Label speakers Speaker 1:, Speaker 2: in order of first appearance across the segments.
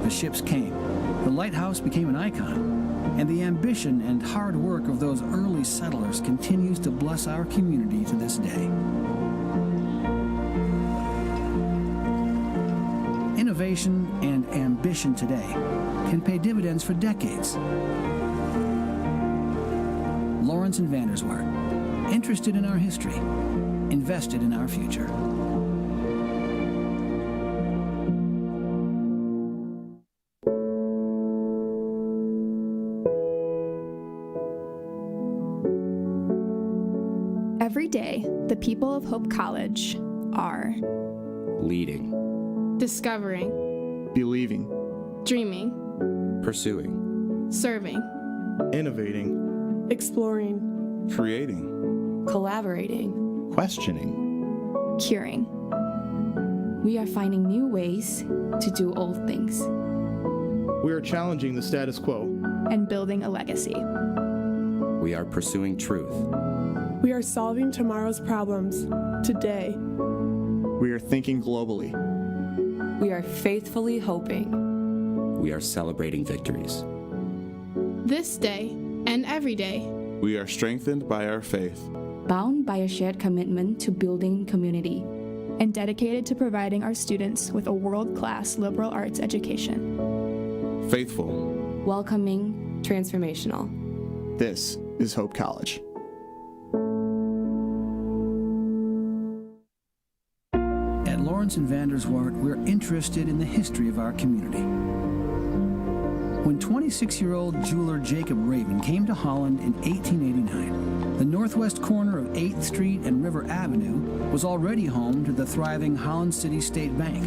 Speaker 1: the ships came, the lighthouse became an icon, and the ambition and hard work of those early settlers continues to bless our community to this day. Innovation and ambition today can pay dividends for decades. Lawrence and Vanderswaard, interested in our history, invested in our future.
Speaker 2: Every day, the people of Hope College are
Speaker 3: leading,
Speaker 4: discovering,
Speaker 5: believing,
Speaker 4: dreaming,
Speaker 3: pursuing,
Speaker 4: serving,
Speaker 5: innovating,
Speaker 4: exploring,
Speaker 5: creating,
Speaker 4: collaborating,
Speaker 5: questioning,
Speaker 2: curing.
Speaker 6: We are finding new ways to do old things.
Speaker 5: We are challenging the status quo
Speaker 2: And building a legacy.
Speaker 3: we are pursuing truth.
Speaker 7: We are solving tomorrow's problems today.
Speaker 5: We are thinking globally.
Speaker 6: We are faithfully hoping.
Speaker 3: We are celebrating victories.
Speaker 4: this day and every day.
Speaker 5: We are strengthened by our faith.
Speaker 6: Bound by a shared commitment to building community.
Speaker 2: And dedicated to providing our students with a world-class liberal arts education.
Speaker 5: Faithful.
Speaker 6: Welcoming, transformational.
Speaker 5: This is Hope College.
Speaker 1: At Lawrence and Vanderswaard, we're interested in the history of our community. When 26-year-old jeweler Jacob Raven came to Holland in 1889, the northwest corner of 8th Street and River Avenue was already home to the thriving Holland City State Bank.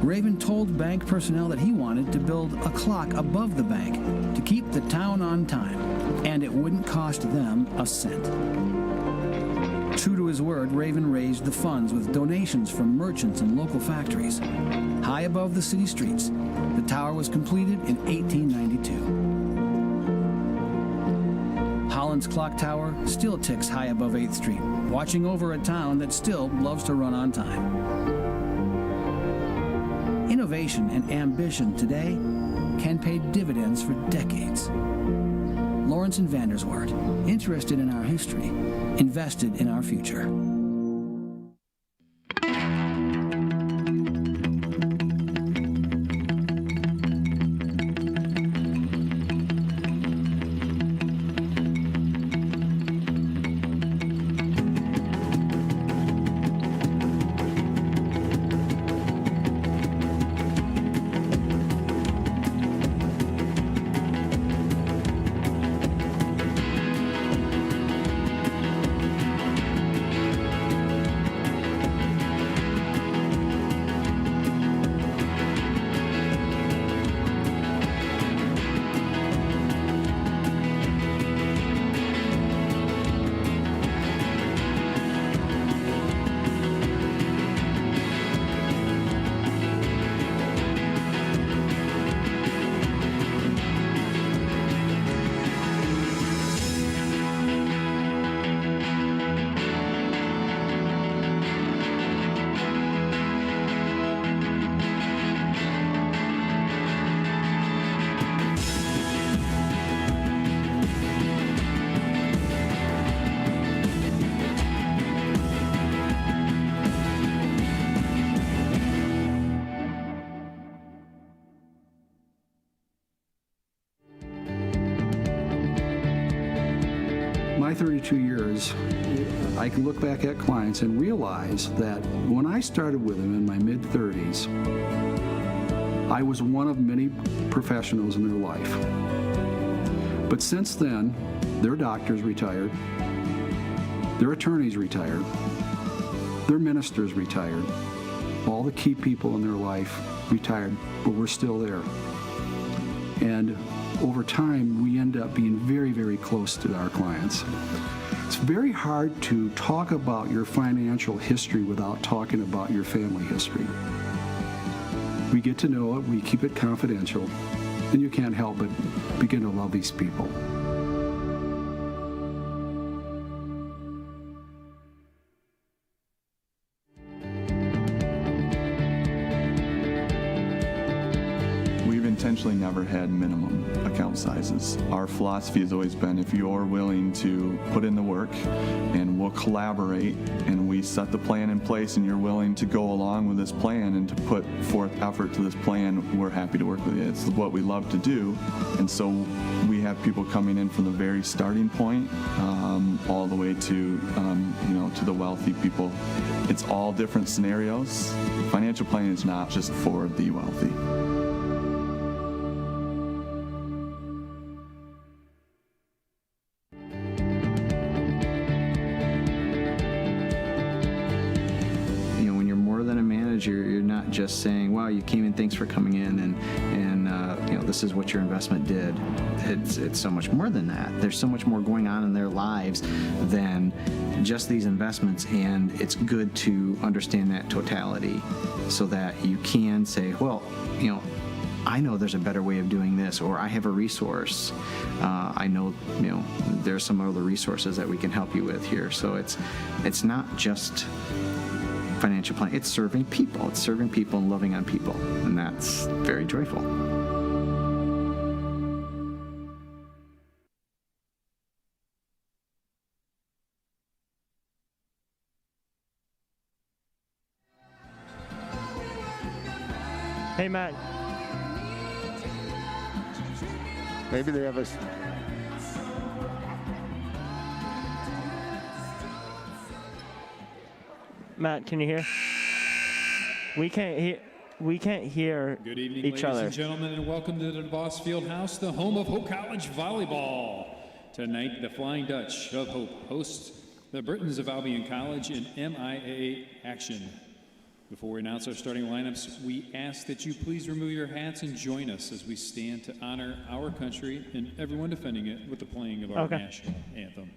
Speaker 1: Raven told bank personnel that he wanted to build a clock above the bank to keep the town on time, and it wouldn't cost them a cent. True to his word, Raven raised the funds with donations from merchants and local factories. High above the city streets, the tower was completed in 1892. Holland's clock tower still ticks high above 8th Street, watching over a town that still loves to run on time. Innovation and ambition today can pay dividends for decades. Lawrence and Vanderswaard, interested in our history, invested in our future.
Speaker 8: My 32 years, I can look back at clients and realize that when I started with them in my mid-30s, I was one of many professionals in their life. But since then, their doctors retired, their attorneys retired, their ministers retired, all the key people in their life retired, but we're still there. And over time, we end up being very, very close to our clients. It's very hard to talk about your financial history without talking about your family history. We get to know it, we keep it confidential, and you can't help but begin to love these people.
Speaker 9: intentionally never had minimum account sizes. Our philosophy has always been, if you're willing to put in the work and we'll collaborate and we set the plan in place and you're willing to go along with this plan and to put forth effort to this plan, we're happy to work with you. It's what we love to do. And so we have people coming in from the very starting point all the way to, to the wealthy people. It's all different scenarios. Financial planning is not just for the wealthy.
Speaker 10: When you're more than a manager, you're not just saying, wow, you came in, thanks for coming in, and this is what your investment did. It's so much more than that. There's so much more going on in their lives than just these investments, and it's good to understand that totality so that you can say, well, I know there's a better way of doing this, or I have a resource. I know, there's some other resources that we can help you with here. So it's not just financial planning. It's serving people. It's serving people and loving on people, and that's very joyful.
Speaker 11: Hey, Matt. Maybe they have a... Matt, can you hear? We can't hear
Speaker 12: Good evening,
Speaker 11: each
Speaker 12: ladies
Speaker 11: other.
Speaker 12: and gentlemen, and welcome to the DeVos Fieldhouse, the home of Hope College Volleyball. Tonight, the Flying Dutch of Hope hosts the Britons of Albion College in MIAA action. Before we announce our starting lineups, we ask that you please remove your hats and join us as we stand to honor our country and everyone defending it with the playing of our national anthem.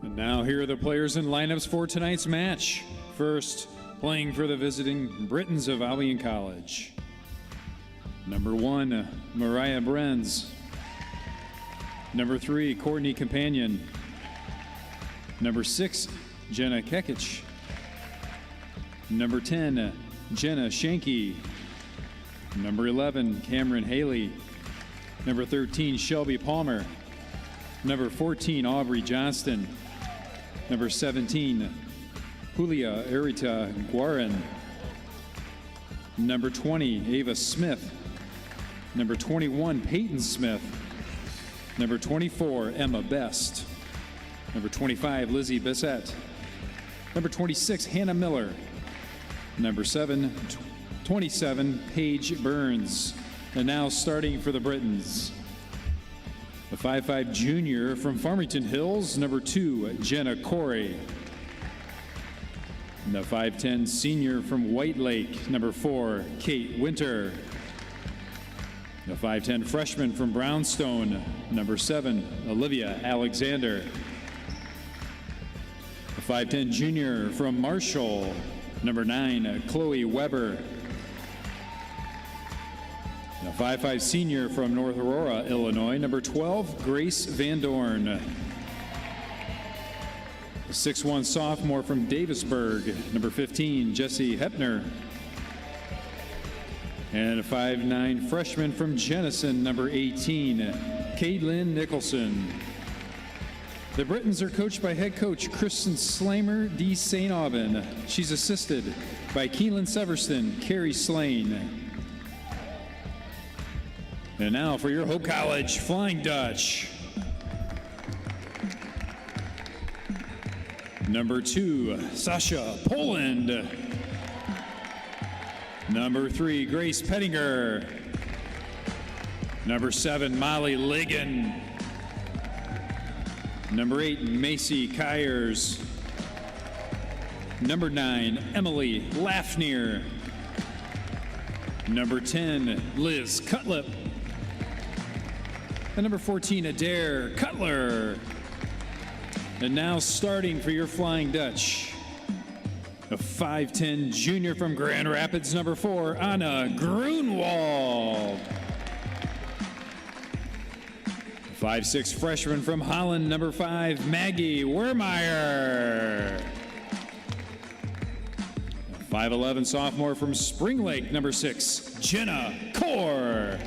Speaker 12: Now here are the players and lineups for tonight's match. First, playing for the visiting Britons of Albion College. Number 1, Mariah Brenz. Number 3, Courtney Companion. Number 6, Jenna Kekich. Number 10, Jenna Shanky. Number 11, Cameron Haley. Number 13, Shelby Palmer. Number 14, Aubrey Johnston. Number 17, Julia Erita Guarin. Number 20, Ava Smith. Number 21, Peyton Smith. Number 24, Emma Best. Number 25, Lizzie Bissett. Number 26, Hannah Miller. Number 27, Paige Burns. And now starting for the Britons, the 5'5" junior from Farmington Hills, number 2, Jenna Corey. And the 5'10" senior from White Lake, number 4, Kate Winter. The 5'10" freshman from Brownstone, number 7, Olivia Alexander. The 5'10" junior from Marshall, number 9, Chloe Weber. The 5'5" senior from North Aurora, Illinois, number 12, Grace Van Dorn. A 6'1" sophomore from Davisburg, number 15, Jesse Hepner. And a 5'9" freshman from Jenison, number 18, Caitlin Nicholson. The Britons are coached by head coach Kristen Slamer, D. St. Aubin. She's assisted by Keelan Severston, Carrie Slane. And now for your Hope College Flying Dutch. Number 2, Sasha Poland. Number 3, Grace Pettinger. Number 7, Molly Ligon. Number 8, Macy Kyers. Number 9, Emily Lafnir. Number 10, Liz Cutlip. And number 14, Adair Cutler. And now starting for your Flying Dutch, a 5'10" junior from Grand Rapids, number 4, Anna Grunwald. 5'6" freshman from Holland, number 5, Maggie Wermeyer. 5'11" sophomore from Spring Lake, number 6, Jenna Core.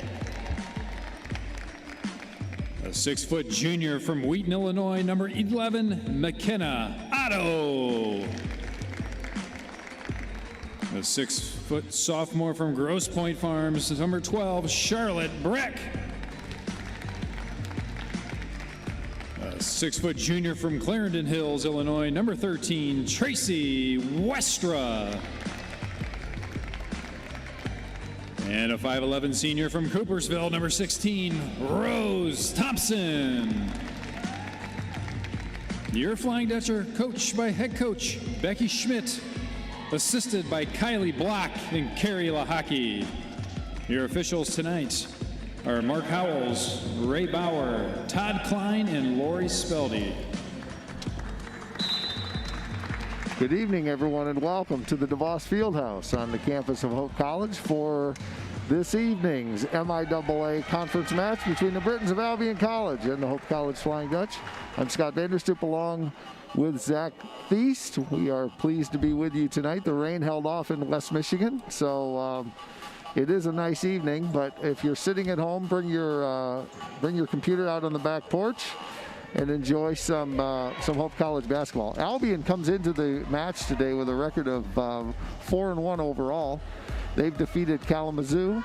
Speaker 12: A 6' junior from Wheaton, Illinois, number 11, McKenna Otto. A 6' sophomore from Grosse Pointe Farms, number 12, Charlotte Breck. A 6' junior from Clarendon Hills, Illinois, number 13, Tracy Westra. And a 5'11" senior from Coopersville, number 16, Rose Thompson. Your Flying Dutch are coached by head coach Becky Schmidt, assisted by Kylie Block and Carrie Lahaki. Your officials tonight are Mark Howells, Ray Bauer, Todd Klein, and Lori Speldy.
Speaker 13: Good evening, everyone, and welcome to the DeVos Fieldhouse on the campus of Hope College for this evening's MIAA conference match between the Britons of Albion College and the Hope College Flying Dutch. I'm Scott Vanderstoop along with Zach Feast. We are pleased to be with you tonight. The rain held off in West Michigan, so it is a nice evening, but if you're sitting at home, bring your computer out on the back porch and enjoy some Hope College basketball. Albion comes into the match today with a record of 4-1 overall. They've defeated Kalamazoo.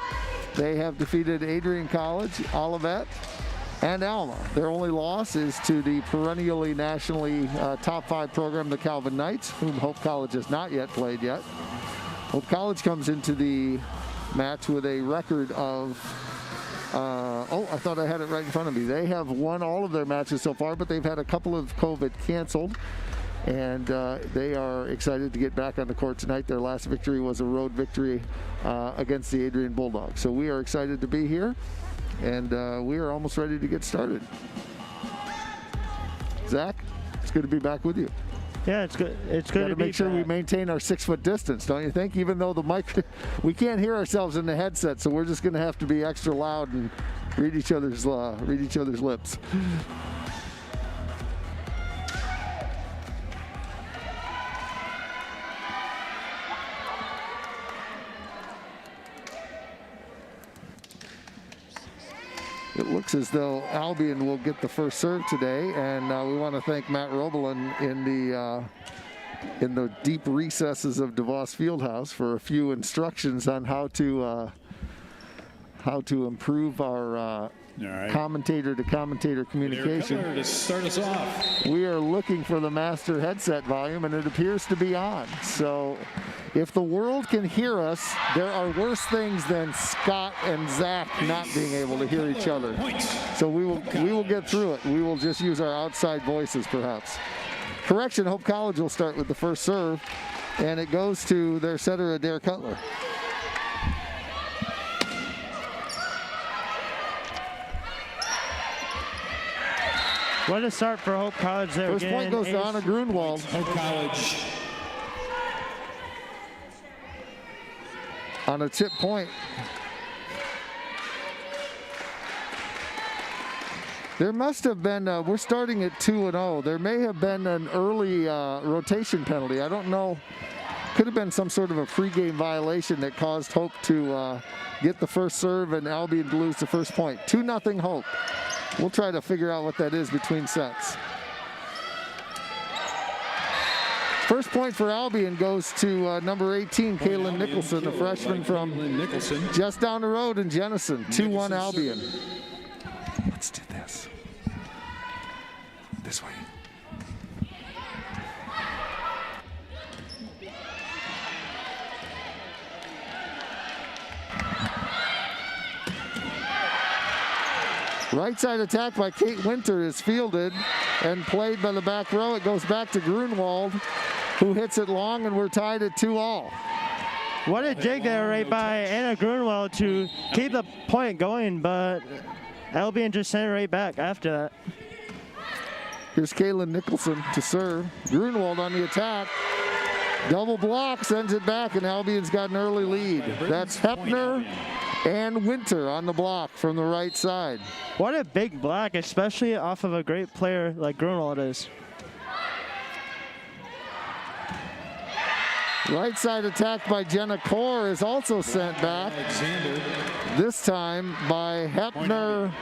Speaker 13: They have defeated Adrian College, Olivet, and Alma. Their only loss is to the perennially nationally top 5 program, the Calvin Knights, whom Hope College has not yet played yet. Hope College comes into the match with a record of I thought I had it right in front of me. They have won all of their matches so far, but they've had a couple of COVID canceled, and they are excited to get back on the court tonight. Their last victory was a road victory against the Adrian Bulldogs. So we are excited to be here, and we are almost ready to get started. Zach, it's good to be back with you.
Speaker 11: Yeah, it's good. It's good to
Speaker 13: make sure we maintain our 6-foot distance, don't you think? Even though the mic, we can't hear ourselves in the headset, so we're just going to have to be extra loud and read each other's lips. It looks as though Albion will get the first serve today, and we want to thank Matt Robelin in the deep recesses of DeVos Fieldhouse for a few instructions on how to improve our commentator-to-commentator communication.
Speaker 12: To start us off.
Speaker 13: We are looking for the master headset volume, and it appears to be on. So if the world can hear us, there are worse things than Scott and Zach not being able to hear each other. So we will get through it. We will just use our outside voices, perhaps. Correction, Hope College will start with the first serve, and it goes to their setter, Adair Cutler.
Speaker 11: What a start for Hope College there.
Speaker 13: First point goes to Anna Grunwald.
Speaker 12: Hope College.
Speaker 13: On a tip point. There must have been, we're starting at 2-0. There may have been an early rotation penalty. I don't know. Could have been some sort of a pregame violation that caused Hope to get the first serve and Albion to lose the first point. 2-0 Hope. We'll try to figure out what that is between sets. First point for Albion goes to number 18, Kaylin Nicholson, a freshman from just down the road in Jenison. 2-1 Albion. Let's do this. This way. Right side attack by Kate Winter is fielded and played by the back row. It goes back to Grunwald, who hits it long, and we're tied at 2-all.
Speaker 11: What a dig there right by Anna Grunwald to keep the point going, but Albion just sent it right back after that.
Speaker 13: Here's Kaylin Nicholson to serve. Grunwald on the attack. Double block, sends it back, and Albion's got an early lead. That's Hepner and Winter on the block from the right side.
Speaker 11: What a big block, especially off of a great player like Grunwald is.
Speaker 13: Right side attack by Jenna Kaur is also sent back. This time by Hepner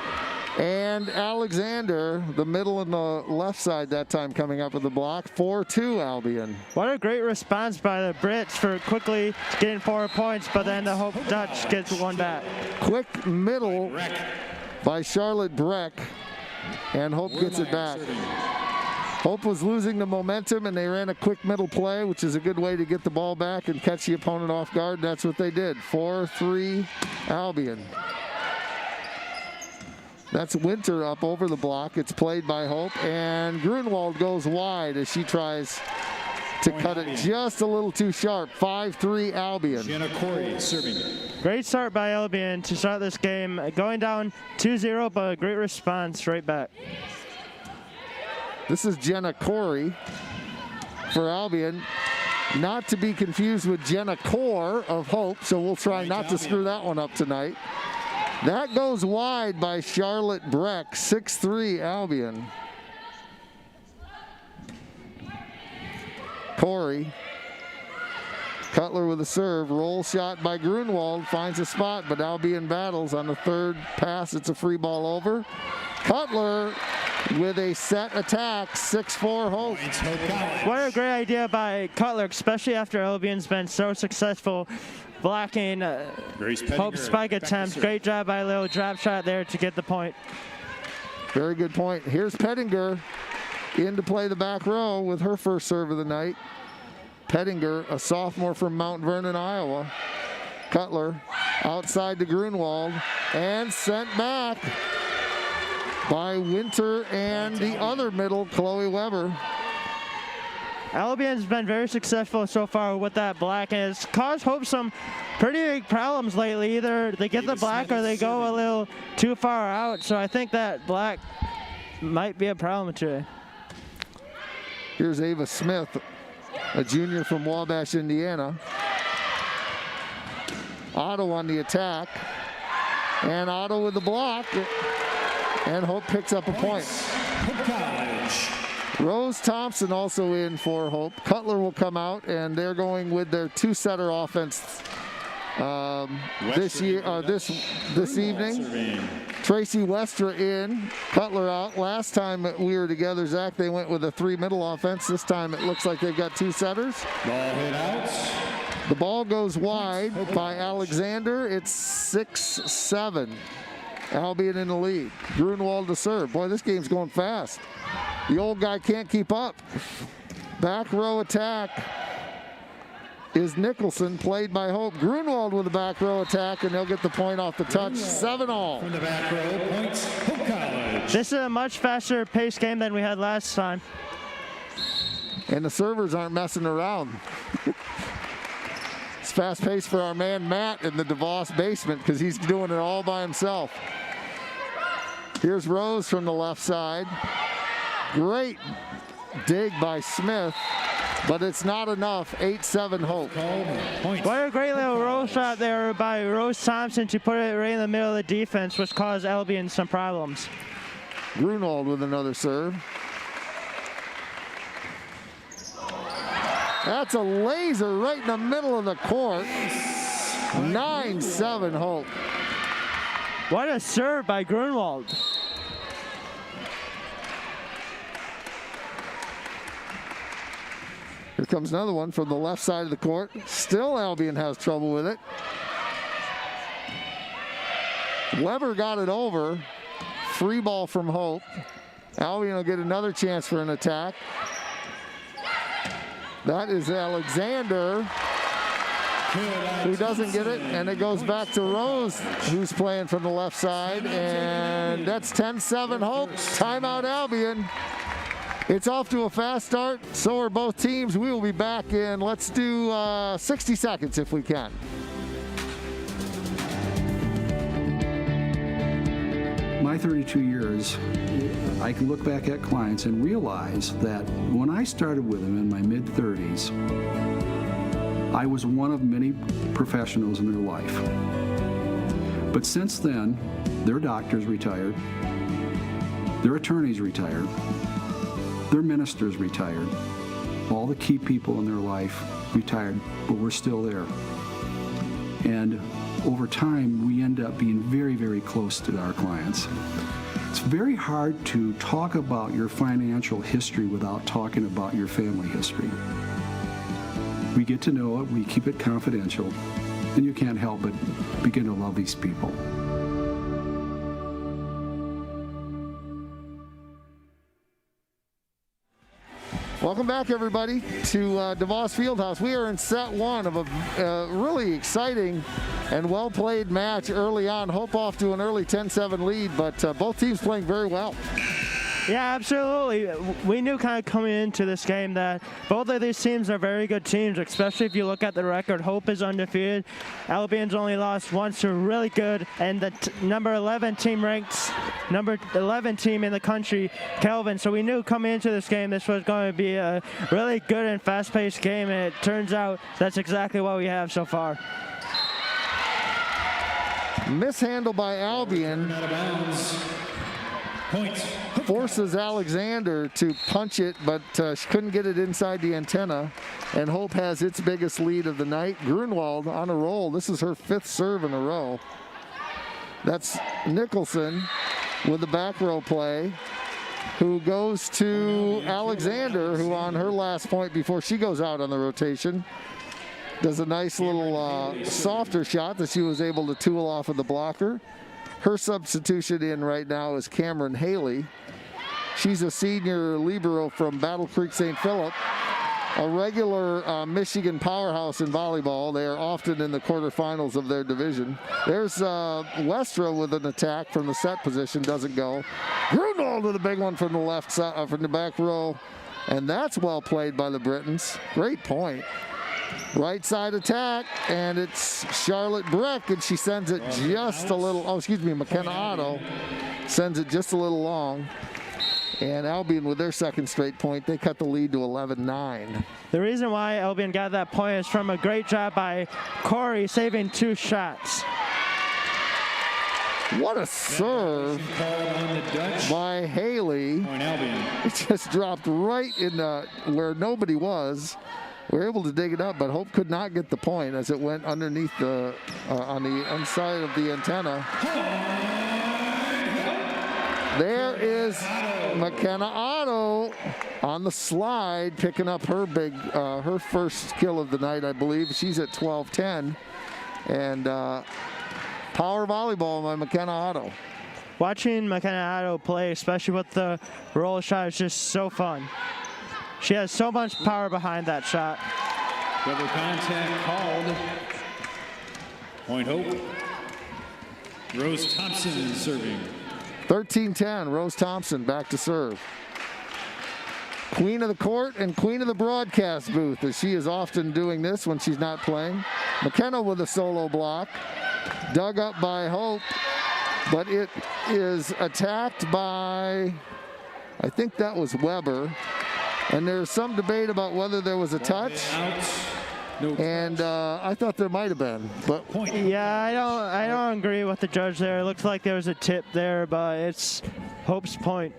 Speaker 13: and Alexander, the middle and the left side that time coming up with the block. 4-2 Albion.
Speaker 11: What a great response by the Brits for quickly getting 4 points, but then the Hope Dutch gets one back.
Speaker 13: Quick middle by Charlotte Breck, and Hope gets it back. Hope was losing the momentum, and they ran a quick middle play, which is a good way to get the ball back and catch the opponent off guard. That's what they did. 4-3 Albion. That's Winter up over the block. It's played by Hope, and Grunwald goes wide as she tries to cut it just a little too sharp. 5-3 Albion.
Speaker 12: Jenna Corey serving.
Speaker 11: Great start by Albion to start this game. Going down 2-0, but a great response right back.
Speaker 13: This is Jenna Corey for Albion. Not to be confused with Jenna Kaur of Hope, so we'll try not to screw that one up tonight. That goes wide by Charlotte Breck. 6-3 Albion. Corey. Cutler with a serve. Roll shot by Grunwald. Finds a spot, but Albion battles on the third pass. It's a free ball over. Cutler with a set attack. 6-4 Hope.
Speaker 11: What a great idea by Cutler, especially after Albion's been so successful blocking Hope's spike attempts. Great job by a little drop shot there to get the point.
Speaker 13: Very good point. Here's Pettinger in to play the back row with her first serve of the night. Pettinger, a sophomore from Mount Vernon, Iowa. Cutler outside to Grunwald and sent back by Winter and the other middle, Chloe Weber.
Speaker 11: Albion's been very successful so far with that block, and it's caused Hope some pretty big problems lately. Either they get the block or they go a little too far out, so I think that block might be a problem today.
Speaker 13: Here's Ava Smith, a junior from Wabash, Indiana. Otto on the attack, and Otto with the block, and Hope picks up a point. Rose Thompson also in for Hope. Cutler will come out, and they're going with their two-setter offense this evening. Tracy Westra in, Cutler out. Last time we were together, Zach, they went with a three-middle offense. This time it looks like they've got two setters.
Speaker 12: Ball hit out.
Speaker 13: The ball goes wide by Alexander. It's 6-7. Albion in the lead. Grunwald to serve. Boy, this game's going fast. The old guy can't keep up. Back row attack is Nicholson, played by Hope. Grunwald with a back row attack, and they'll get the point off the touch. 7-all.
Speaker 12: From the back row, points, Hope College.
Speaker 11: This is a much faster paced game than we had last time.
Speaker 13: And the servers aren't messing around. It's fast paced for our man Matt in the DeVos basement because he's doing it all by himself. Here's Rose from the left side. Great dig by Smith, but it's not enough. 8-7 Hope.
Speaker 11: What a great little roll shot there by Rose Thompson to put it right in the middle of the defense, which caused Albion some problems.
Speaker 13: Grunwald with another serve. That's a laser right in the middle of the court. 9-7 Hope.
Speaker 11: What a serve by Grunwald.
Speaker 13: Here comes another one from the left side of the court. Still Albion has trouble with it. Weber got it over. Free ball from Hope. Albion will get another chance for an attack. That is Alexander, who doesn't get it, and it goes back to Rose, who's playing from the left side, and that's 10-7 Hope. Timeout Albion. It's off to a fast start. So are both teams. We will be back in, let's do 60 seconds if we can.
Speaker 8: My 32 years, I can look back at clients and realize that when I started with them in my mid-30s, I was one of many professionals in their life. But since then, their doctors retired, their attorneys retired, their ministers retired, all the key people in their life retired, but we're still there. And over time, we end up being very, very close to our clients. It's very hard to talk about your financial history without talking about your family history. We get to know it, we keep it confidential, and you can't help but begin to love these people.
Speaker 13: Welcome back, everybody, to DeVos Fieldhouse. We are in set one of a really exciting and well-played match early on. Hope off to an early 10-7 lead, but both teams playing very well.
Speaker 11: Yeah, absolutely. We knew kind of coming into this game that both of these teams are very good teams, especially if you look at the record. Hope is undefeated. Albion's only lost once to really good, and the number 11 team ranked number 11 team in the country, Kelvin. So we knew coming into this game this was going to be a really good and fast-paced game, and it turns out that's exactly what we have so far.
Speaker 13: Mishandle by Albion.
Speaker 12: Out of bounds. Point.
Speaker 13: Forces Alexander to punch it, but she couldn't get it inside the antenna. And Hope has its biggest lead of the night. Grunwald on a roll. This is her 5th serve in a row. That's Nicholson with the back row play, who goes to Alexander, who on her last point before she goes out on the rotation, does a nice little softer shot that she was able to tool off of the blocker. Her substitution in right now is Cameron Haley. She's a senior libero from Battle Creek St. Philip, a regular Michigan powerhouse in volleyball. They are often in the quarterfinals of their division. There's Westra with an attack from the set position, doesn't go. Grunwald with a big one from the left side, from the back row, and that's well played by the Britons. Great point. Right side attack, and it's Charlotte Breck, and she sends it just a little, McKenna Otto sends it just a little long. And Albion with their second straight point, they cut the lead to 11-9.
Speaker 11: The reason why Albion got that point is from a great job by Corey saving 2 shots.
Speaker 13: What a serve by Haley. It just dropped right in where nobody was. We were able to dig it up, but Hope could not get the point as it went underneath the, on the inside of the antenna. There is McKenna Otto on the slide, picking up her big, her first kill of the night, I believe. She's at 12-10. And power volleyball by McKenna Otto.
Speaker 11: Watching McKenna Otto play, especially with the roll shot, is just so fun. She has so much power behind that shot.
Speaker 12: Double contact called. Point Hope. Rose Thompson serving.
Speaker 13: 13-10, Rose Thompson back to serve. Queen of the court and queen of the broadcast booth, as she is often doing this when she's not playing. McKenna with a solo block. Dug up by Hope, but it is attacked by, I think that was Weber. And there's some debate about whether there was a touch. And I thought there might have been, but
Speaker 11: yeah, I don't agree with the judge there. It looks like there was a tip there, but it's Hope's point.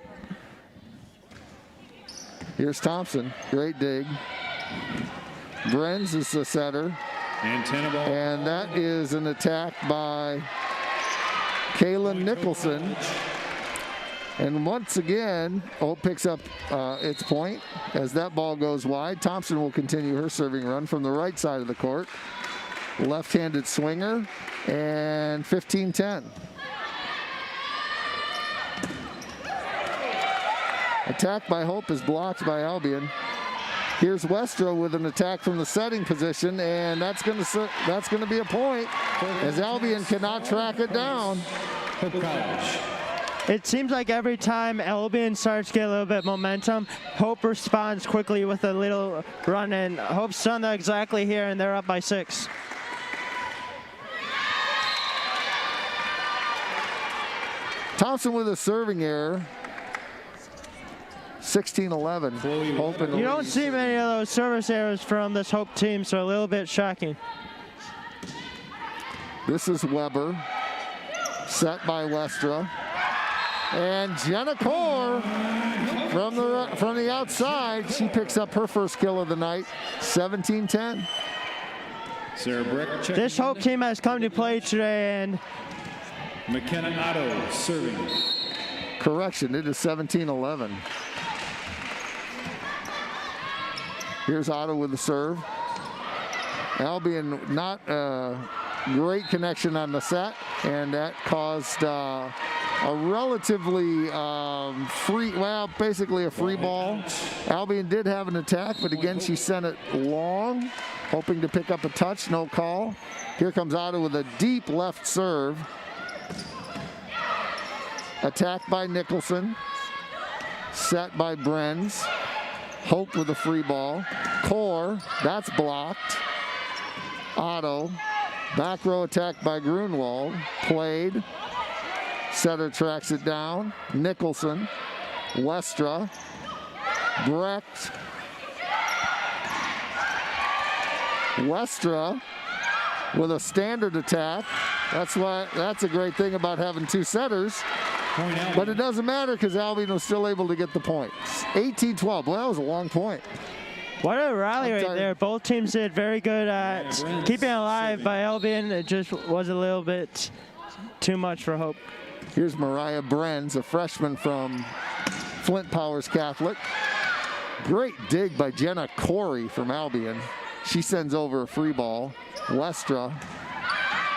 Speaker 13: Here's Thompson, great dig. Brenz is the setter. And that is an attack by Kaylin Nicholson. And once again, Hope picks up its point as that ball goes wide. Thompson will continue her serving run from the right side of the court. Left-handed swinger, and 15-10. Attack by Hope is blocked by Albion. Here's Westra with an attack from the setting position, and that's going to be a point as Albion cannot track it down.
Speaker 11: It seems like every time Albion starts to get a little bit momentum, Hope responds quickly with a little run, and Hope's done that exactly here, and they're up by 6.
Speaker 13: Thompson with a serving error. 16-11.
Speaker 11: You don't see many of those service errors from this Hope team, so a little bit shocking.
Speaker 13: This is Weber, set by Westra. And Jenna Core from the outside. She picks up her first kill of the night, 17-10.
Speaker 11: This Hope team has come to play today, and
Speaker 12: McKenna Otto serving.
Speaker 13: Correction, it is 17-11. Here's Otto with the serve. Albion not a great connection on the set, and that caused a relatively basically a free ball. Albion did have an attack, but again, she sent it long, hoping to pick up a touch, no call. Here comes Otto with a deep left serve. Attack by Nicholson, set by Brenz. Hope with a free ball. Core, that's blocked. Otto, back row attack by Grunwald, played. Setter tracks it down. Nicholson, Westra, Brecht. Westra with a standard attack. That's a great thing about having two setters. But it doesn't matter because Albion was still able to get the points. 18-12. Well, that was a long point.
Speaker 11: What a rally right there. Both teams did very good at keeping it alive by Albion. It just was a little bit too much for Hope.
Speaker 13: Here's Mariah Brenz, a freshman from Flint Powers Catholic. Great dig by Jenna Corey from Albion. She sends over a free ball. Westra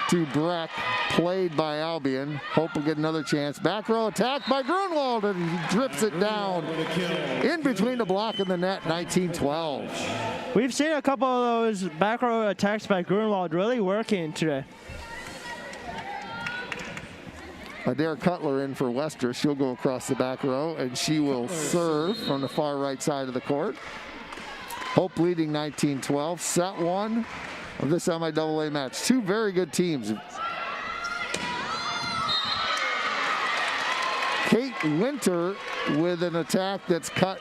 Speaker 13: to Breck, played by Albion. Hope will get another chance. Back row attack by Grunwald, and he drips it down in between the block and the net, 19-12.
Speaker 11: We've seen a couple of those back row attacks by Grunwald really working today.
Speaker 13: Adair Cutler in for Westra. She'll go across the back row, and she will serve from the far right side of the court. Hope leading 19-12. Set one of this MIAA match. Two very good teams. Kate Winter with an attack that's cut.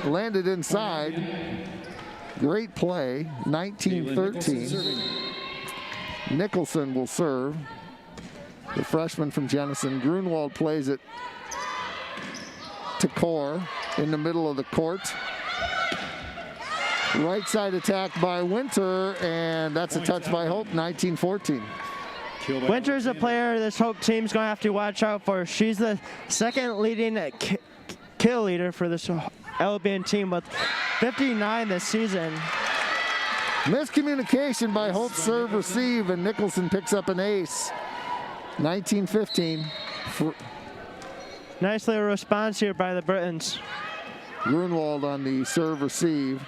Speaker 13: Landed inside. Great play. 19-13. Nicholson will serve. The freshman from Jenison. Grunwald plays it to Core in the middle of the court. Right side attack by Winter, and that's a touch by Hope, 19-14.
Speaker 11: Winter's a player this Hope team's going to have to watch out for. She's the second leading kill leader for this Albion team with 59 this season.
Speaker 13: Miscommunication by Hope serve receive, and Nicholson picks up an ace. 19-15.
Speaker 11: Nice little response here by the Britons.
Speaker 13: Grunwald on the serve receive.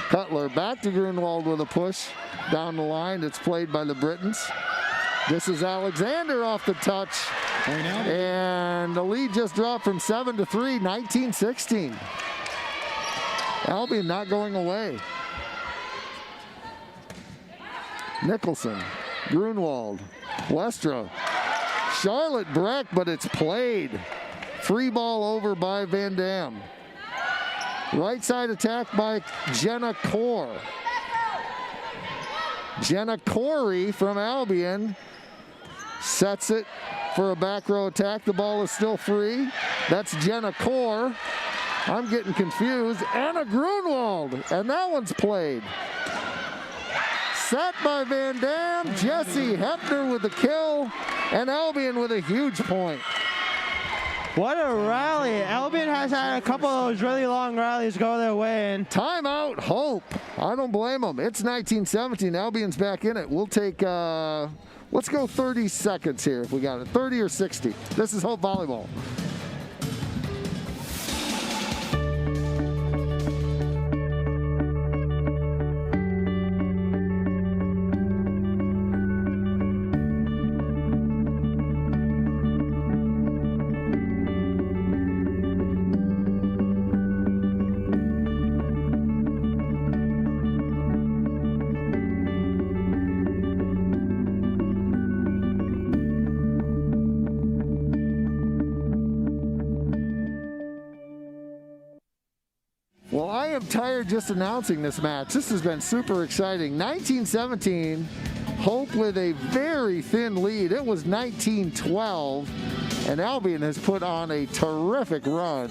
Speaker 13: Cutler back to Grunwald with a push down the line. It's played by the Britons. This is Alexander off the touch. And the lead just dropped from 7 to 3, 19-16. Albion not going away. Nicholson, Grunwald, Westra, Charlotte Breck, but it's played. Free ball over by Van Dam. Right side attack by Jenna Core. Jenna Corey from Albion sets it for a back row attack. The ball is still free. That's Jenna Core. I'm getting confused. Anna Grunwald, and that one's played. Set by Van Dam. Jesse Hepner with the kill, and Albion with a huge point.
Speaker 11: What a rally. Albion has had a couple of those really long rallies go their way. And
Speaker 13: timeout, Hope. I don't blame them. It's 19-17. Albion's back in it. We'll take, let's go 30 seconds here if we got it. 30 or 60. This is Hope Volleyball. Well, I am tired just announcing this match. This has been super exciting. 19-17, Hope with a very thin lead. It was 19-12, and Albion has put on a terrific run,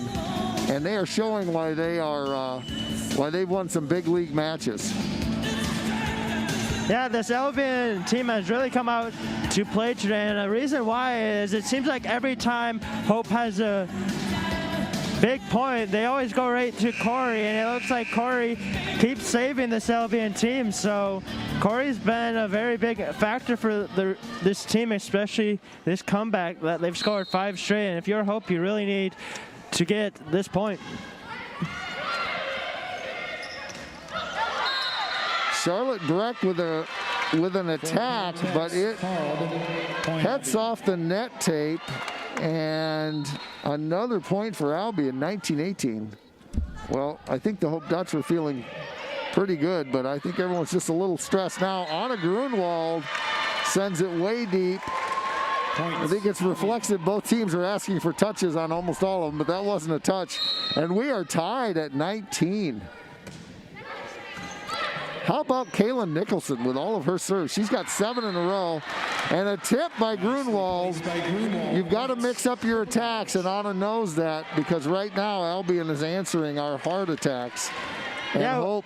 Speaker 13: and they are showing why they are why they've won some big league matches.
Speaker 11: Yeah, this Albion team has really come out to play today, and the reason why is it seems like every time Hope has a big point, they always go right to Corey, and it looks like Corey keeps saving this Albion team. So Corey's been a very big factor for this team, especially this comeback that they've scored 5 straight. And if you're Hope, you really need to get this point.
Speaker 13: Charlotte Breck with an attack, but it heads off the net tape. And another point for Albion, 19-18. Well, I think the Hope Dutch were feeling pretty good, but I think everyone's just a little stressed now. Anna Grunwald sends it way deep. I think it's reflexive. Both teams are asking for touches on almost all of them, but that wasn't a touch. And we are tied at 19. How about Kaylin Nicholson with all of her serves? She's got 7 in a row. And a tip by Grunwald. You've got to mix up your attacks, and Anna knows that, because right now Albion is answering our hard attacks. And Hope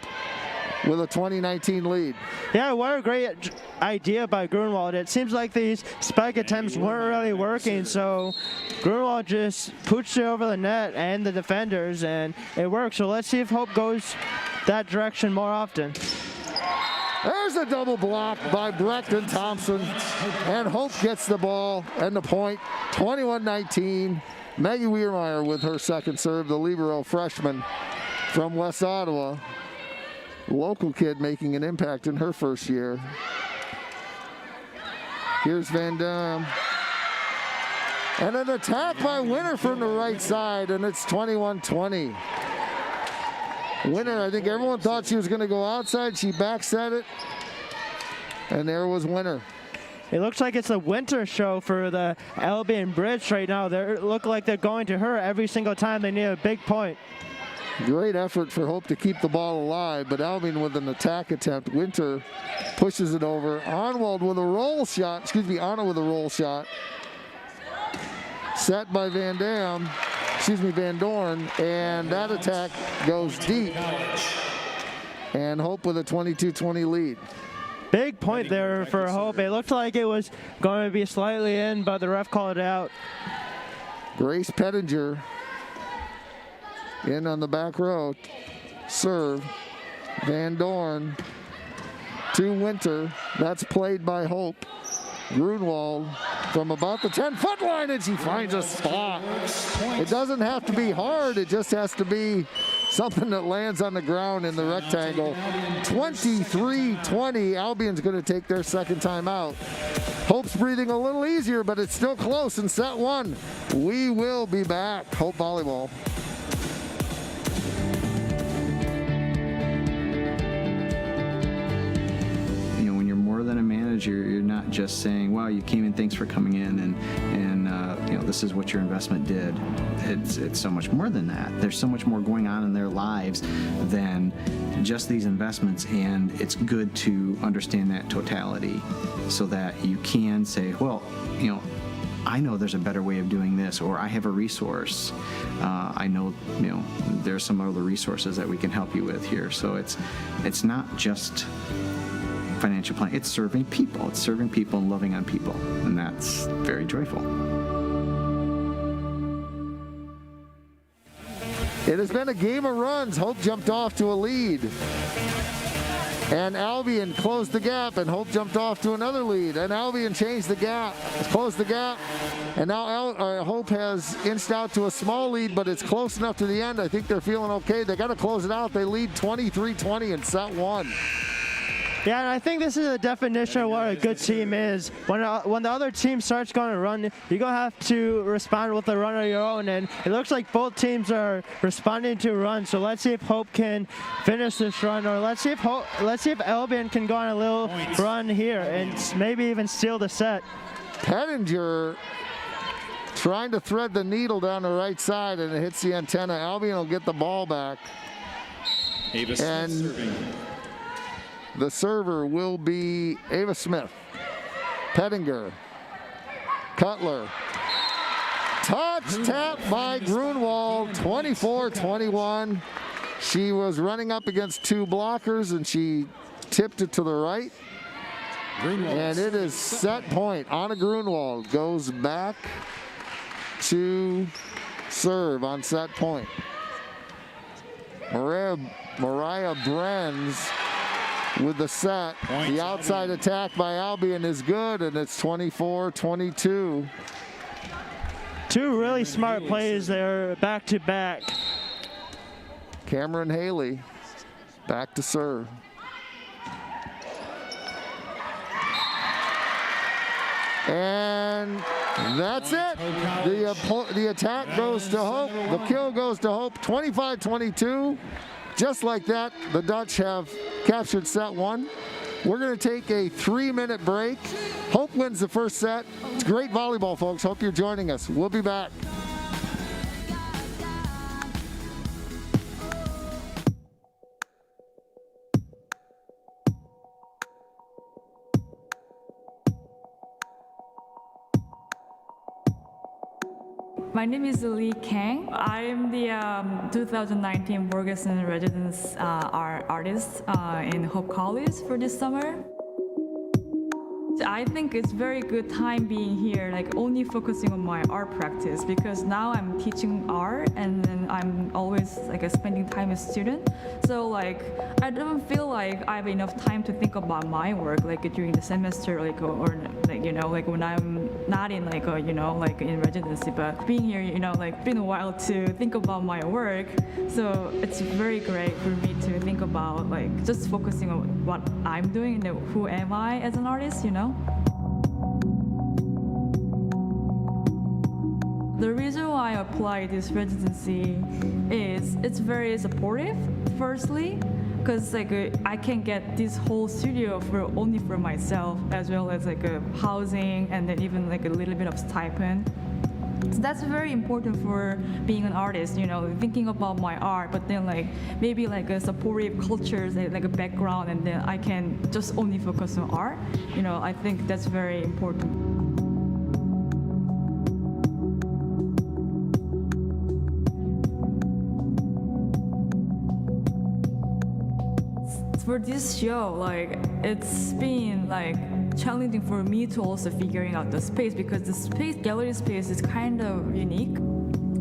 Speaker 13: with a 2019 lead.
Speaker 11: Yeah, what a great idea by Grunwald. It seems like these spike attempts weren't really working, so Grunwald just pushed it over the net and the defenders, and it worked. So let's see if Hope goes that direction more often.
Speaker 13: There's a double block by Breckton Thompson, and Hope gets the ball and the point. 21-19. Maggie Weirmeyer with her second serve, the libero freshman from West Ottawa. Local kid making an impact in her first year. Here's Van Dam. And an attack by Winter from the right side, and it's 21-20. Winter, I think everyone thought she was going to go outside. She backset it, and there was Winter.
Speaker 11: It looks like it's a Winter show for the Albion Bridge right now. They look like they're going to her every single time they need a big point.
Speaker 13: Great effort for Hope to keep the ball alive, but Albion with an attack attempt. Winter pushes it over. Arnwald with a roll shot. Anna with a roll shot. Set by Van Dorn, and that attack goes deep. And Hope with a 22-20 lead.
Speaker 11: Big point there for Hope. It looked like it was going to be slightly in, but the ref called it out.
Speaker 13: Grace Pettinger in on the back row. Serve. Van Dorn to Winter. That's played by Hope. Grunwald from about the 10-foot line, and she finds a spot. It doesn't have to be hard. It just has to be something that lands on the ground in the rectangle. 23-20. Albion's going to take their second timeout. Hope's breathing a little easier, but it's still close in set 1. We will be back. Hope Volleyball.
Speaker 10: Than a manager, you're not just saying, wow, you came in, thanks for coming in, and this is what your investment did. It's so much more than that. There's so much more going on in their lives than just these investments, and it's good to understand that totality so that you can say, well, I know there's a better way of doing this, or I have a resource. I know, there's some other resources that we can help you with here. So it's not just financial planning. It's serving people. It's serving people and loving on people, and that's very joyful.
Speaker 13: It has been a game of runs. Hope jumped off to a lead. And Albion closed the gap, and Hope jumped off to another lead. And Albion changed the gap, closed the gap. And now Hope has inched out to a small lead, but it's close enough to the end. I think they're feeling okay. They got to close it out. They lead 23-20 in set one.
Speaker 11: Yeah, and I think this is a definition of what a good team is. When the other team starts going to run, you're going to have to respond with a run of your own, and it looks like both teams are responding to a run. So let's see if Hope can finish this run, or let's see if Albion can go on a little run here and maybe even steal the set.
Speaker 13: Pettinger trying to thread the needle down the right side, and it hits the antenna. Albion will get the ball back.
Speaker 12: Ava Smith serving.
Speaker 13: The server will be Ava Smith. Pettinger. Cutler. Touch tap by Grunwald, 24-21. She was running up against two blockers, and she tipped it to the right. And it is set point. Anna Grunwald goes back to serve on set point. Mariah Brenz with the set. The outside attack by Albion is good, and it's 24-22.
Speaker 11: Two really smart plays there, back to back.
Speaker 13: Cameron Haley back to serve. And that's it. The attack goes to Hope. The kill goes to Hope. 25-22. Just like that, the Dutch have captured set one. We're going to take a 3-minute break. Hope wins the first set. It's great volleyball, folks. Hope you're joining us. We'll be back.
Speaker 14: My name is Lee Kang. I'm the 2019 Borgeson Residence artist in Hope College for this summer. I think it's very good time being here, like only focusing on my art practice, because now I'm teaching art and then I'm always like spending time with students. So like I don't feel like I have enough time to think about my work like during the semester, like or like like when I'm not in like like in residency. But being here, like been a while to think about my work. So it's very great for me to think about like just focusing on what I'm doing and who am I as an artist, The reason why I applied this residency is it's very supportive, firstly, because like I can get this whole studio only for myself, as well as like housing and then even like a little bit of stipend. So that's very important for being an artist, thinking about my art, but then like maybe like a supportive cultures, like a background, and then I can just only focus on art. I think that's very important. For this show, like it's been like challenging for me to also figuring out the space, because the gallery space is kind of unique.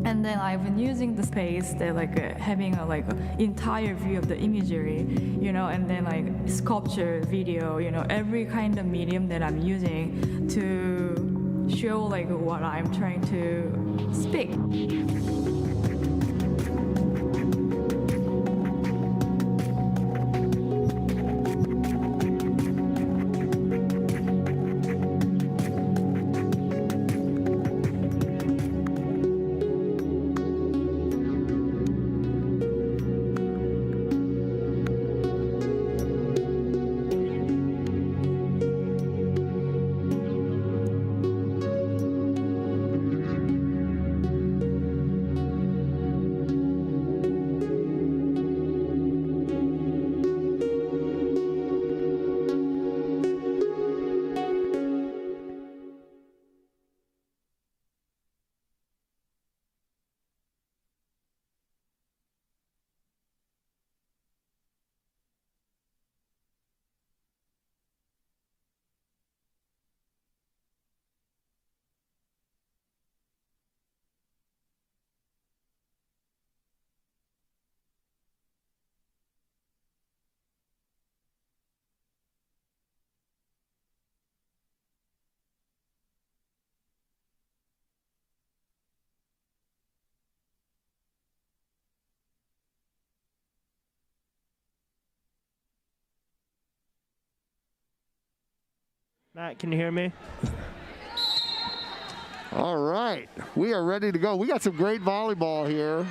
Speaker 14: And then I've been using the space that like having a like entire view of the imagery, and then like sculpture, video, every kind of medium that I'm using to show like what I'm trying to speak.
Speaker 11: Matt, can you hear me?
Speaker 13: All right, we are ready to go. We got some great volleyball here.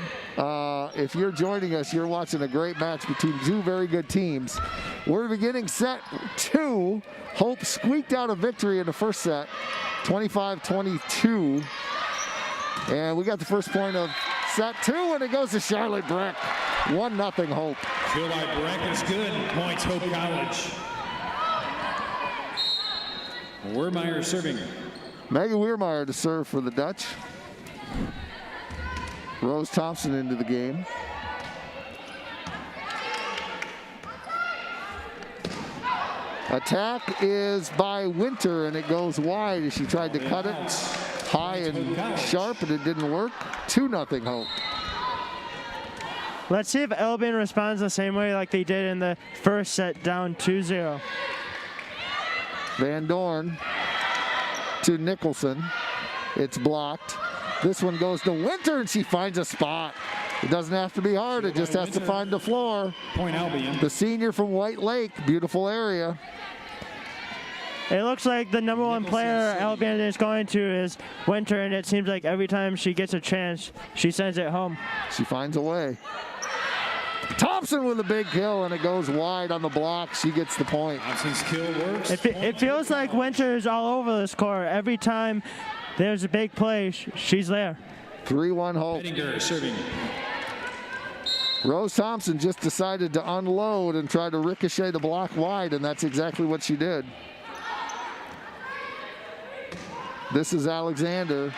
Speaker 13: If you're joining us, you're watching a great match between two very good teams. We're beginning set 2. Hope squeaked out a victory in the first set, 25-22. And we got the first point of set 2, and it goes to Charlotte Breck. 1-0 Hope.
Speaker 12: Field by Breck is good. Points Hope College. Wehrmeyer serving.
Speaker 13: Megan Wehrmeyer to serve for the Dutch. Rose Thompson into the game. Attack is by Winter, and it goes wide as she tried to cut it high and sharp, and it didn't work. 2-0 Hope.
Speaker 11: Let's see if Albion responds the same way like they did in the first set, down 2-0.
Speaker 13: Van Dorn to Nicholson. It's blocked. This one goes to Winter, and she finds a spot. It doesn't have to be hard. It just has to find the floor.
Speaker 12: Point Albion.
Speaker 13: The senior from White Lake. Beautiful area.
Speaker 11: It looks like the number one player Albion is going to is Winter, and it seems like every time she gets a chance, she sends it home.
Speaker 13: She finds a way. Thompson with a big kill, and it goes wide on the block. She gets the point.
Speaker 12: Thompson's kill works.
Speaker 11: It feels like Winter is all over this court. Every time there's a big play, she's there.
Speaker 13: 3-1 Hope.
Speaker 12: Pettinger serving.
Speaker 13: Rose Thompson just decided to unload and try to ricochet the block wide, and that's exactly what she did. This is Alexander.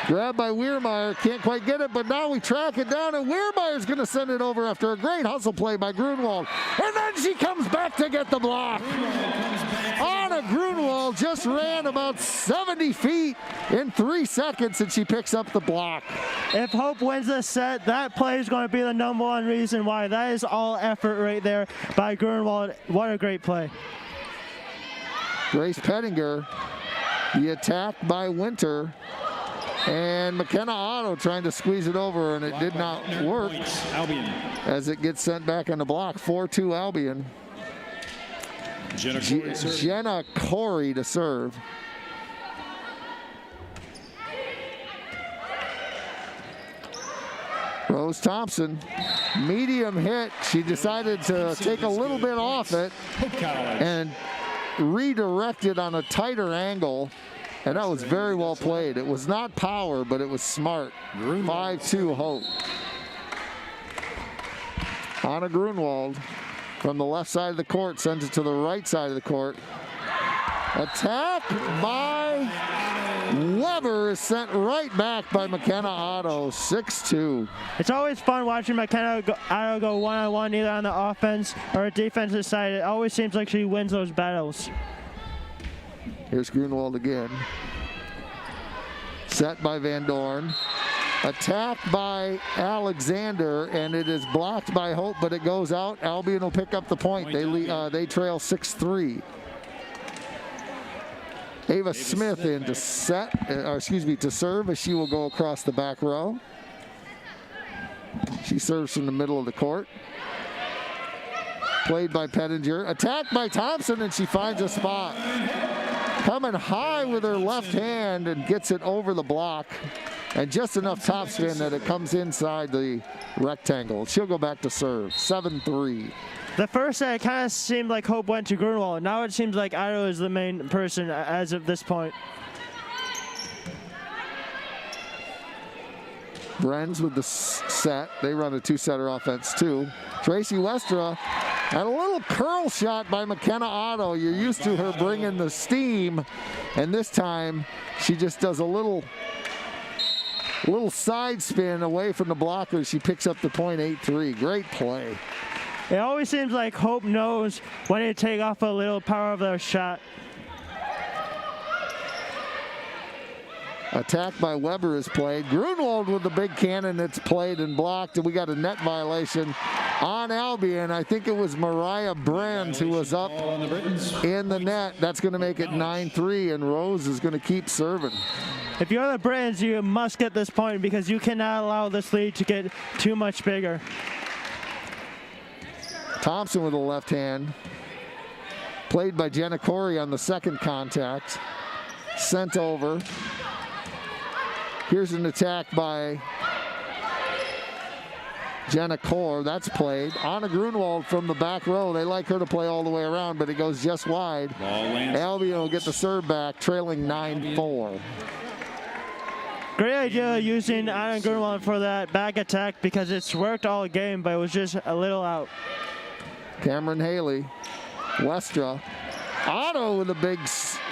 Speaker 13: Grabbed by Wehrmeyer, can't quite get it, but now we track it down, and Wehrmeyer's gonna send it over after a great hustle play by Grunwald. And then she comes back to get the block. Anna Grunwald just ran about 70 feet in 3 seconds, and she picks up the block.
Speaker 11: If Hope wins this set, that play is going to be the number one reason why. That is all effort right there by Grunwald. What a great play.
Speaker 13: Grace Pettinger, the attack by Winter, and McKenna Otto trying to squeeze it over, and it did not work
Speaker 12: Albion.
Speaker 13: as it gets sent back on the block. 4-2 Albion. Jenna Corey to serve. Rose Thompson, medium hit. She decided to take a little bit off it and redirect it on a tighter angle, and that was very well played. It was not power, but it was smart. 5-2 Hope. Anna Grunwald from the left side of the court sends it to the right side of the court. Attack by Weber is sent right back by McKenna Otto. 6-2.
Speaker 11: It's always fun watching McKenna Otto go one-on-one either on the offense or defensive side. It always seems like she wins those battles.
Speaker 13: Here's Grunwald again. Set by Van Dorn. Attacked by Alexander, and it is blocked by Hope, but it goes out. Albion will pick up the point. They trail 6-3. Ava Smith in to to serve, as she will go across the back row. She serves from the middle of the court. Played by Pettinger. Attacked by Thompson, and she finds a spot. Coming high with her left hand and gets it over the block. And just enough topspin that it comes inside the rectangle. She'll go back to serve. 7-3.
Speaker 11: The first set, it kind of seemed like Hope went to Grunwald. Now it seems like Otto is the main person as of this point.
Speaker 13: Brenz with the set. They run a 2-setter offense too. Tracy Westra, and a little curl shot by McKenna Otto. You're used to her bringing the steam, and this time she just does a little side spin away from the blocker. She picks up the point. 8-3. Great play.
Speaker 11: It always seems like Hope knows when to take off a little power of their shot.
Speaker 13: Attack by Weber is played. Grunwald with the big cannon that's played and blocked, and we got a net violation on Albion. I think it was Mariah Brands who was up in the net. That's going to make it 9-3, and Rose is going to keep serving.
Speaker 11: If you're the Britons, you must get this point because you cannot allow this lead to get too much bigger.
Speaker 13: Thompson with the left hand. Played by Jenna Corey on the second contact. Sent over. Here's an attack by Jenna Core. That's played. Anna Grunwald from the back row. They like her to play all the way around, but it goes just wide. Albion will get the serve back, trailing 9-4.
Speaker 11: Great idea using Anna Grunwald for that back attack because it's worked all game, but it was just a little out.
Speaker 13: Cameron Haley. Westra. Otto with a big,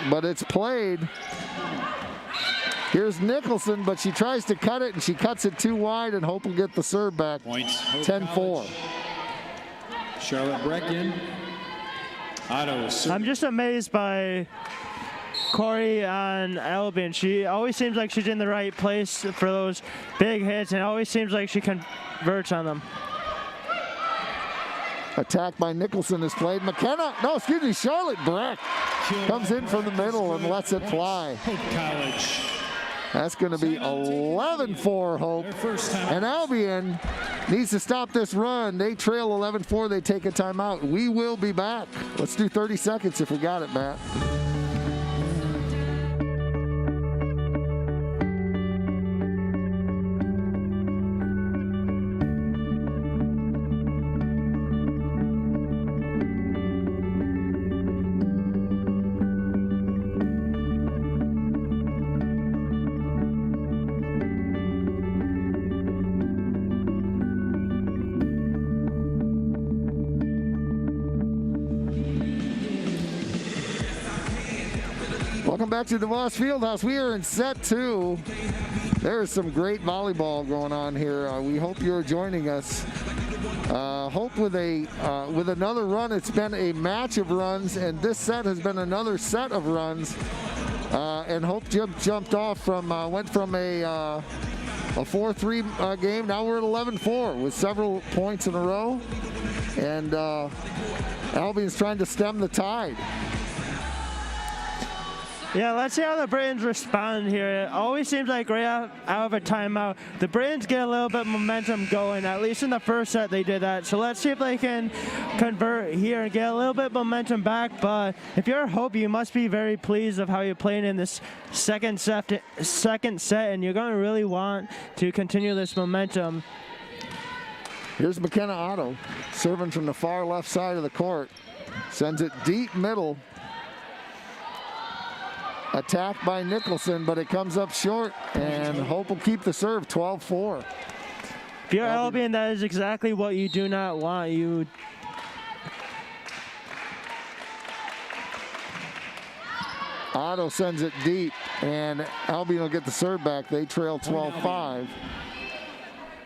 Speaker 13: but it's played. Here's Nicholson, but she tries to cut it, and she cuts it too wide, and Hope will get the serve back. 10-4.
Speaker 12: Charlotte Brecken. Otto.
Speaker 11: I'm just amazed by Corey on Albion. She always seems like she's in the right place for those big hits, and it always seems like she converts on them.
Speaker 13: Attack by Nicholson is played. Charlotte Breck comes in from the middle and lets it fly.
Speaker 12: Hope College.
Speaker 13: That's going to be 11-4 Hope. And Albion needs to stop this run. They trail 11-4. They take a timeout. We will be back. Let's do 30 seconds if we got it, Matt. Welcome back to DeVos Fieldhouse. We are in set 2. There's some great volleyball going on here. We hope you're joining us. Hope with another run. It's been a match of runs, and this set has been another set of runs. And Hope jumped off from went from a 4-3 game. Now we're at 11-4 with several points in a row, and Albion's trying to stem the tide.
Speaker 11: Yeah, let's see how the Britons respond here. It always seems like right out of a timeout, the Britons get a little bit of momentum going. At least in the first set they did that. So let's see if they can convert here and get a little bit of momentum back. But if you're Hope, you must be very pleased of how you're playing in this second set, and you're going to really want to continue this momentum.
Speaker 13: Here's McKenna Otto, serving from the far left side of the court. Sends it deep middle. Attack by Nicholson, but it comes up short, and Hope will keep the serve, 12-4.
Speaker 11: If you're Albion, that is exactly what you do not want.
Speaker 13: Otto sends it deep, and Albion will get the serve back. They trail 12-5.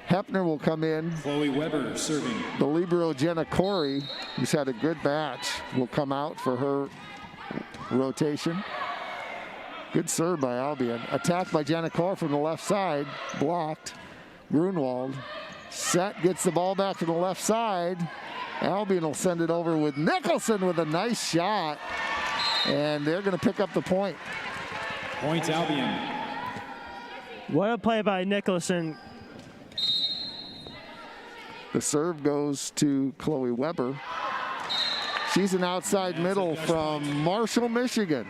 Speaker 13: Hepner will come in.
Speaker 12: Chloe Weber serving.
Speaker 13: The libero Jenna Corey, who's had a good match, will come out for her rotation. Good serve by Albion. Attack by Jenna Corey from the left side. Blocked. Grunwald. Set, gets the ball back to the left side. Albion will send it over with Nicholson with a nice shot. And they're going to pick up the point.
Speaker 12: Points Albion.
Speaker 11: What a play by Nicholson.
Speaker 13: The serve goes to Chloe Weber. She's an outside middle from Marshall, Michigan.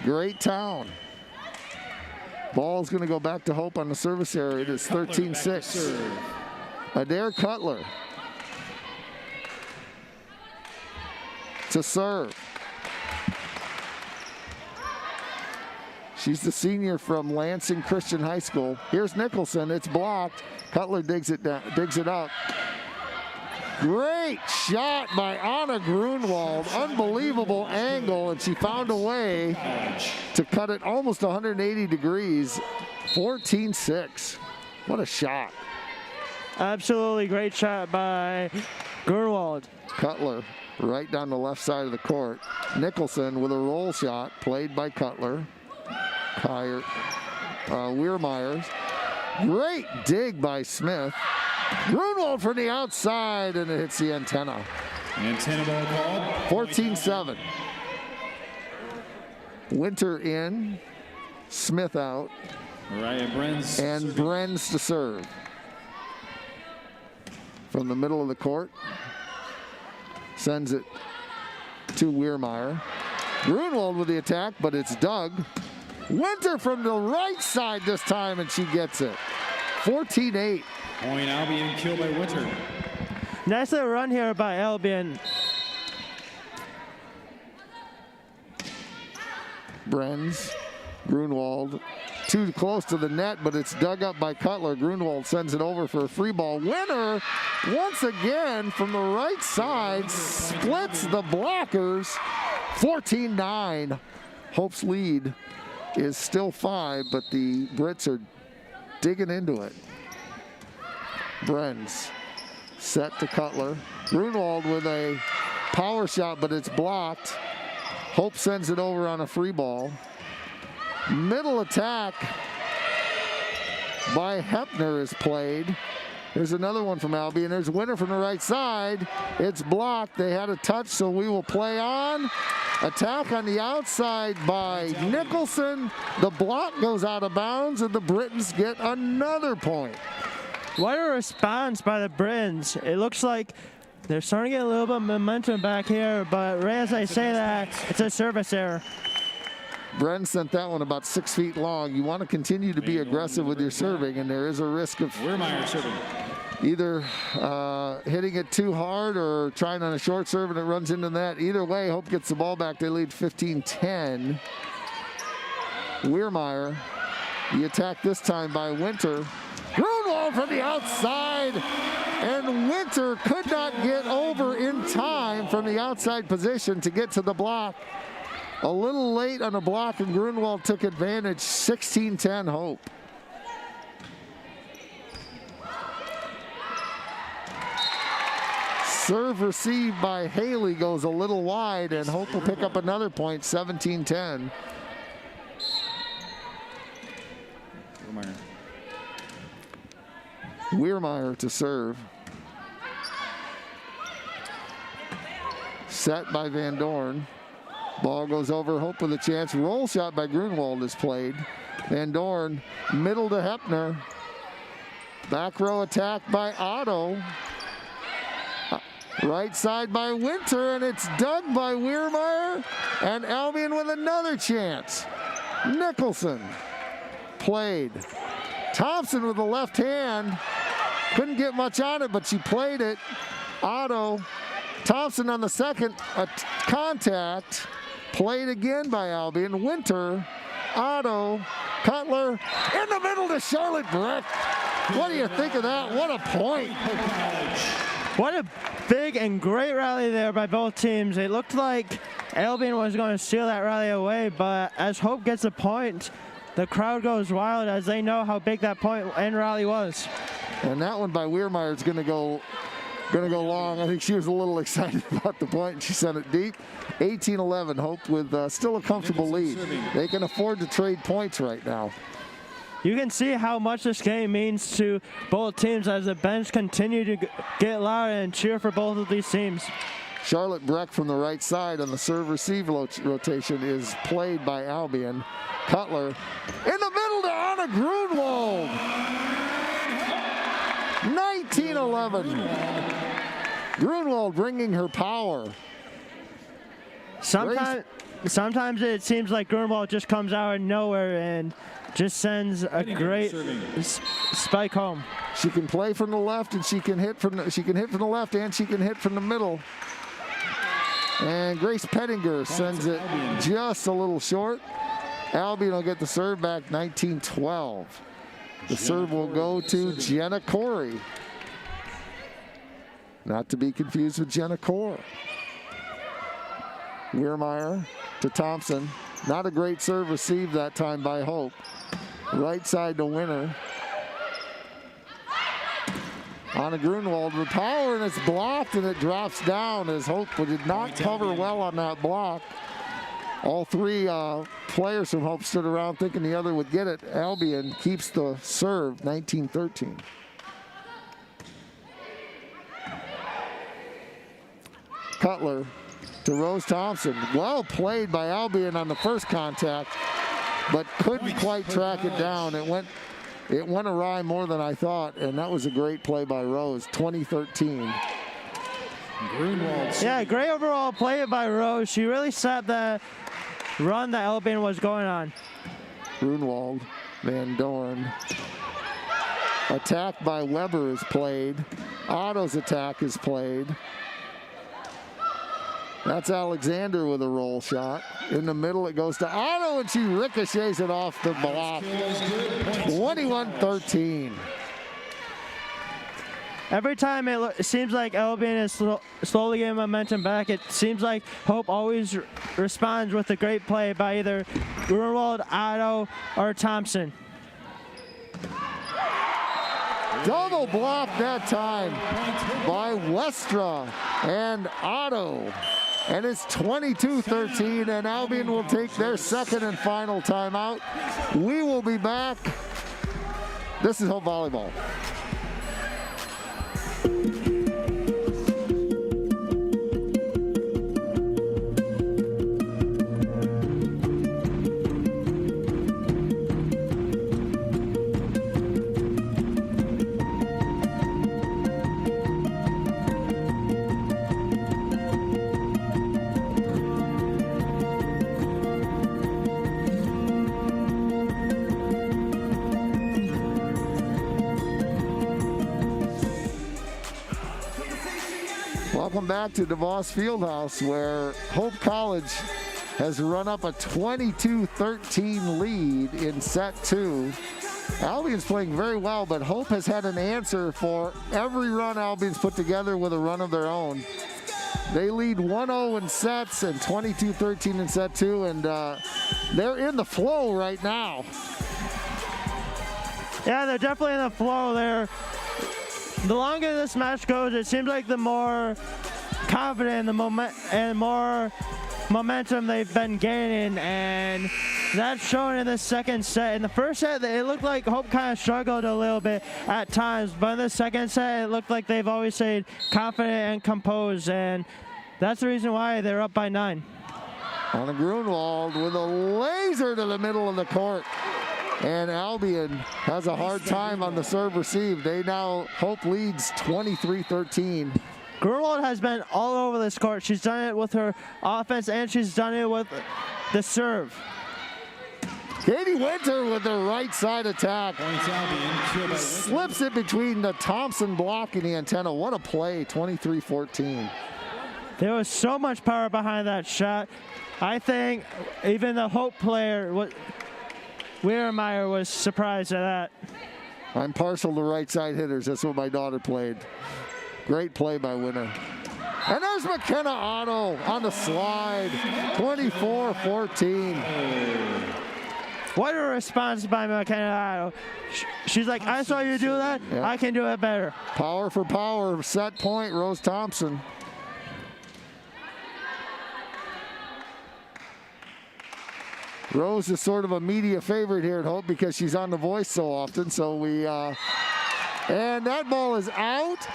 Speaker 13: Great town. Ball's going to go back to Hope on the service area. It is 13-6. Adair Cutler to serve. She's the senior from Lansing Christian High School. Here's Nicholson. It's blocked. Cutler digs it up. Great shot by Anna Grunwald. Unbelievable angle, and she found a way to cut it almost 180 degrees. 14-6. What a shot.
Speaker 11: Absolutely great shot by Grunwald.
Speaker 13: Cutler right down the left side of the court. Nicholson with a roll shot played by Cutler. Weirmeyers. Great dig by Smith. Grunwald from the outside, and it hits the antenna.
Speaker 12: Antenna ball called.
Speaker 13: 14-7. Winter in. Smith out.
Speaker 12: Mariah Brenz.
Speaker 13: And Brenz to serve. From the middle of the court. Sends it to Weirmeyer. Grunwald with the attack, but it's Doug. Winter from the right side this time, and she gets it. 14-8.
Speaker 12: Point Albion, killed by Winter.
Speaker 11: Nice little run here by Albion.
Speaker 13: Brenz, Grunwald, too close to the net, but it's dug up by Cutler. Grunwald sends it over for a free ball. Winter, once again, from the right side, splits the blockers. 14-9. Hope's lead is still 5, but the Brits are digging into it. Brenz, set to Cutler. Grunwald with a power shot, but it's blocked. Hope sends it over on a free ball. Middle attack by Hepner is played. There's another one from Albion. There's Winter from the right side. It's blocked. They had a touch, so we will play on. Attack on the outside by Nicholson. The block goes out of bounds, and the Britons get another point.
Speaker 11: What a response by the Britons. It looks like they're starting to get a little bit of momentum back here, but right as I say that, it's a service error.
Speaker 13: Bren sent that one about 6 feet long. You want to continue to be aggressive with your serving, and there is a risk of either hitting it too hard or trying on a short serve and it runs into that. Either way, Hope gets the ball back. They lead 15-10. Weirmeyer, the attack this time by Winter. Grunwald from the outside, and Winter could not get over in time from the outside position to get to the block. A little late on the block, and Grunwald took advantage. 16-10 Hope. Serve received by Haley goes a little wide, and Hope will pick up another point, 17-10. Weirmeyer to serve. Set by Van Dorn. Ball goes over, Hope with a chance. Roll shot by Grunwald is played. Van Dorn, middle to Hepner. Back row attack by Otto. Right side by Winter, and it's dug by Weirmeyer. And Albion with another chance. Nicholson played. Thompson with the left hand. Couldn't get much on it, but she played it. Otto. Thompson on the second contact. Played again by Albion. Winter. Otto. Cutler. In the middle to Charlotte Breck. What do you think of that? What a point.
Speaker 11: What a big and great rally there by both teams. It looked like Albion was going to steal that rally away, but as Hope gets a point, the crowd goes wild as they know how big that point and rally was.
Speaker 13: And that one by Weirmeyer is going to go long. I think she was a little excited about the point, and she sent it deep. 18-11, Hope with still a comfortable lead. They can afford to trade points right now.
Speaker 11: You can see how much this game means to both teams as the bench continue to get loud and cheer for both of these teams.
Speaker 13: Charlotte Breck from the right side on the serve-receive rotation is played by Albion. Cutler in the middle to Anna Grunwald. 19-11. Grunwald bringing her power.
Speaker 11: Sometimes it seems like Grunwald just comes out of nowhere and just sends a great spike home.
Speaker 13: She can play from the left, and she can hit from the left, and she can hit from the middle. And Grace Pettinger sends it just a little short. Albion will get the serve back, 19-12. The serve will go to Jenna Corey. Not to be confused with Jenna Core. Weirmeyer to Thompson. Not a great serve received that time by Hope. Right side to Winter. Anna Grunwald with power, and it's blocked, and it drops down as Hope did not cover well on that block. All three players from Hope stood around thinking the other would get it. Albion keeps the serve, 19-13. Cutler to Rose Thompson. Well played by Albion on the first contact, but couldn't quite track it down. It went awry more than I thought, and that was a great play by Rose, 20-13.
Speaker 12: Grunwald.
Speaker 11: Yeah, great overall play by Rose. She really set the run that Albion was going on.
Speaker 13: Grunwald, Van Dorn. Attack by Weber is played. Otto's attack is played. That's Alexander with a roll shot. In the middle, it goes to Otto, and she ricochets it off the block. 21-13.
Speaker 11: Every time it seems like Albion is slowly getting momentum back, it seems like Hope always responds with a great play by either Grunwald, Otto, or Thompson.
Speaker 13: Double block that time by Westra and Otto. And it's 22-13, and Albion will take their second and final timeout. We will be back. This is Hope Volleyball. Welcome back to DeVos Fieldhouse, where Hope College has run up a 22-13 lead in set 2. Albion's playing very well, but Hope has had an answer for every run Albion's put together with a run of their own. They lead 1-0 in sets and 22-13 in set 2, and they're in the flow right now.
Speaker 11: Yeah, they're definitely in the flow there. The longer this match goes, it seems like the more confident and more momentum they've been gaining, and that's shown in the second set. In the first set, it looked like Hope kind of struggled a little bit at times, but in the second set, it looked like they've always stayed confident and composed, and that's the reason why they're up by 9.
Speaker 13: On a Grunwald with a laser to the middle of the court. And Albion has a hard time on the serve receive. Hope leads 23-13.
Speaker 11: Grunwald has been all over this court. She's done it with her offense, and she's done it with the serve.
Speaker 13: Katie Winter with the right side attack. Slips it between the Thompson block and the antenna. What a play, 23-14.
Speaker 11: There was so much power behind that shot. I think even the Hope player, Weirmeyer, was surprised at that.
Speaker 13: I'm partial to right side hitters. That's what my daughter played. Great play by Winter. And there's McKenna Otto on the slide. 24-14.
Speaker 11: What a response by McKenna Otto. She's like, I saw you do that. Yeah. I can do it better.
Speaker 13: Power for power. Set point, Rose Thompson. Rose is sort of a media favorite here at Hope because she's on The Voice so often. So and that ball is out.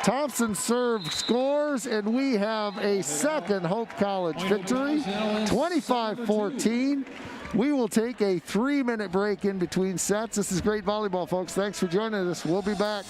Speaker 13: Thompson serve scores, and we have a second Hope College victory, 25-14. We will take a 3-minute break in between sets. This is great volleyball, folks. Thanks for joining us. We'll be back.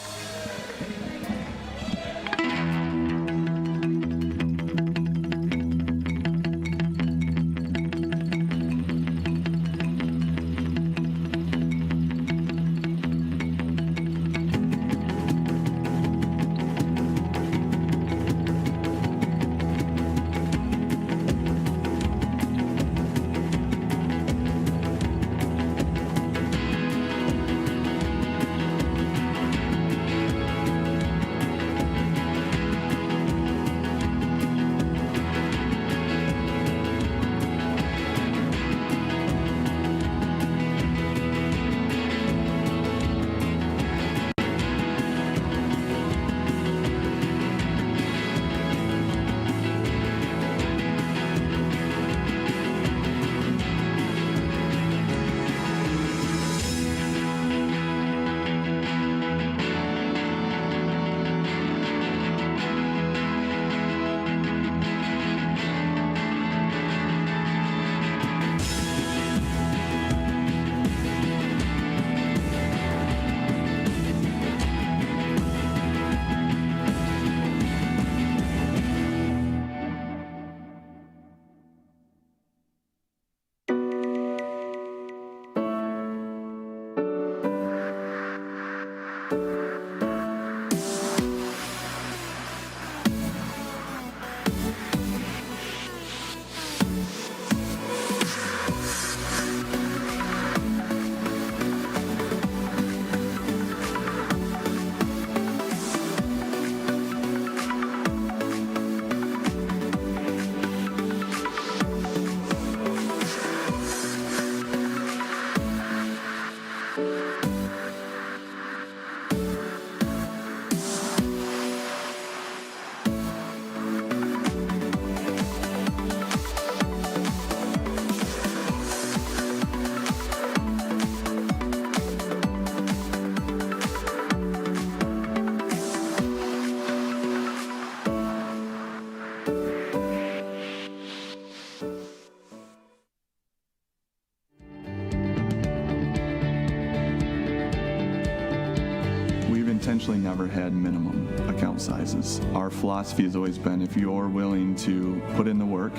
Speaker 9: actually never had minimum account sizes. Our philosophy has always been if you're willing to put in the work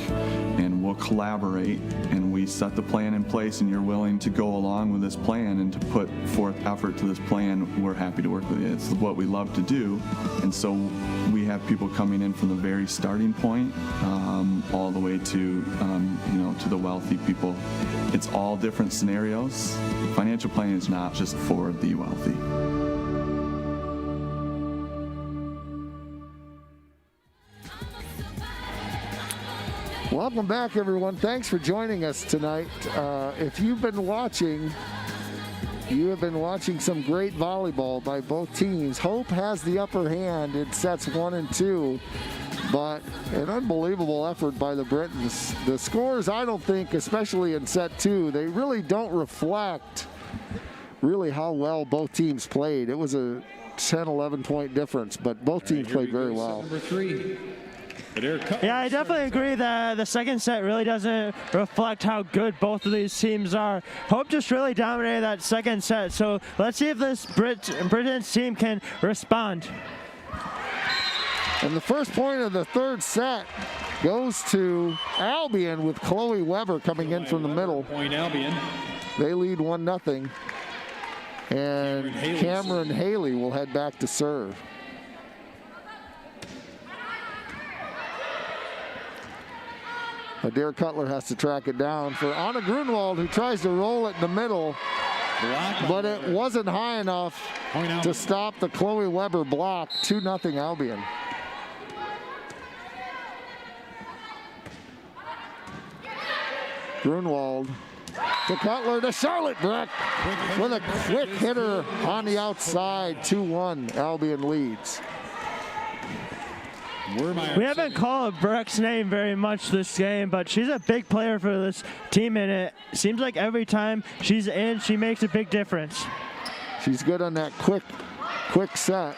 Speaker 9: and we'll collaborate and we set the plan in place and you're willing to go along with this plan and to put forth effort to this plan, we're happy to work with you. It's what we love to do. And so we have people coming in from the very starting point all the way to, to the wealthy people. It's all different scenarios. Financial planning is not just for the wealthy.
Speaker 13: Welcome back, everyone. Thanks for joining us tonight. If you've been watching, you have been watching some great volleyball by both teams. Hope has the upper hand in sets 1 and 2, but an unbelievable effort by the Britons. The scores, I don't think, especially in set 2, they really don't reflect really how well both teams played. It was a 10, 11 point difference, but both teams played very well.
Speaker 12: Number 3.
Speaker 11: Yeah, I definitely agree that the second set really doesn't reflect how good both of these teams are. Hope just really dominated that second set, so let's see if this Britain's team can respond.
Speaker 13: And the first point of the third set goes to Albion with Chloe Weber coming in from the middle.
Speaker 12: Point Albion.
Speaker 13: They lead 1-0. And Cameron Haley will head back to serve. Adair Cutler has to track it down for Anna Grunwald, who tries to roll it in the middle, but it wasn't high enough to stop the Chloe Weber block. 2-0 Albion. Grunwald to Cutler to Charlotte Breck with a quick hitter on the outside. 2-1 Albion leads.
Speaker 11: We haven't called Breck's name very much this game, but she's a big player for this team, and it seems like every time she's in, she makes a big difference.
Speaker 13: She's good on that quick set.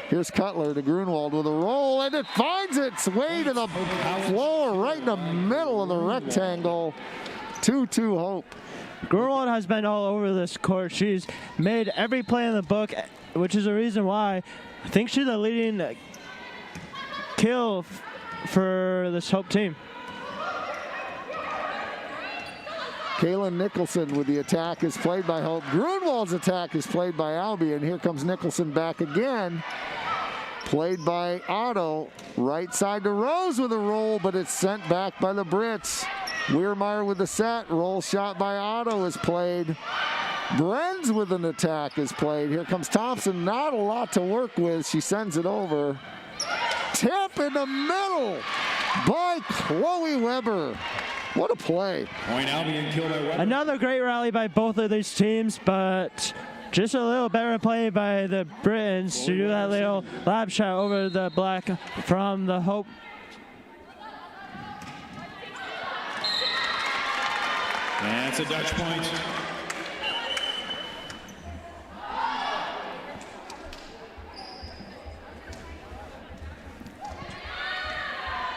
Speaker 13: Here's Cutler to Grunwald with a roll, and it finds its way to the floor right in the middle of the rectangle. 2-2 Hope.
Speaker 11: Grunwald has been all over this court. She's made every play in the book, which is the reason why I think she's the leading kill for this Hope team.
Speaker 13: Kaylin Nicholson with the attack is played by Hope. Grunwald's attack is played by Albion. Here comes Nicholson back again. Played by Otto. Right side to Rose with a roll, but it's sent back by the Brits. Weirmeyer with the set. Roll shot by Otto is played. Brenz with an attack is played. Here comes Thompson. Not a lot to work with. She sends it over. Tip in the middle by Chloe Weber. What a play.
Speaker 12: Point Albion killed by Weber.
Speaker 11: Another great rally by both of these teams, but just a little better play by the Britons to do that little lob shot over the black from the Hope.
Speaker 12: That's a Dutch point.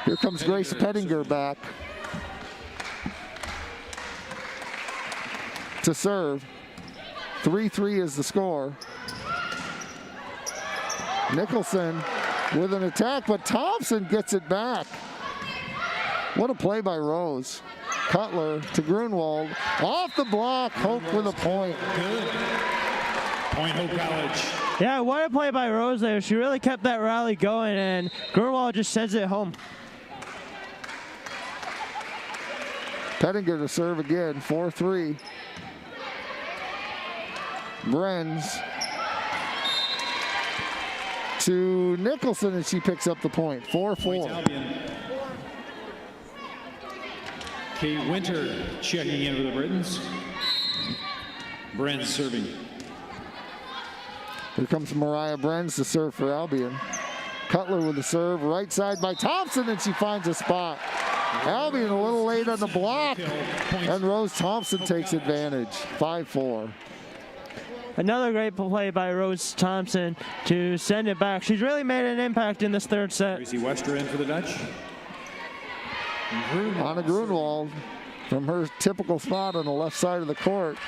Speaker 13: Here comes Grace Pettinger back to serve. 3-3 is the score. Nicholson with an attack, but Thompson gets it back. What a play by Rose. Cutler to Grunwald. Off the block, Hope with a point.
Speaker 12: Good. Point Hope College.
Speaker 11: Yeah, what a play by Rose there. She really kept that rally going, and Grunwald just sends it home.
Speaker 13: Pettinger to serve again, 4-3. Brenz to Nicholson, and she picks up the point. 4-4.
Speaker 12: Kate Winter checking in for the Britons. Brenz serving.
Speaker 13: Here comes Mariah Brenz to serve for Albion. Cutler with the serve, right side by Thompson, and she finds a spot. Albion a little late on the block, and Rose Thompson takes advantage. 5-4.
Speaker 11: Another great play by Rose Thompson to send it back. She's really made an impact in this third set.
Speaker 12: Tracy Wester in for the Dutch.
Speaker 13: Anna Grunwald from her typical spot on the left side of the court.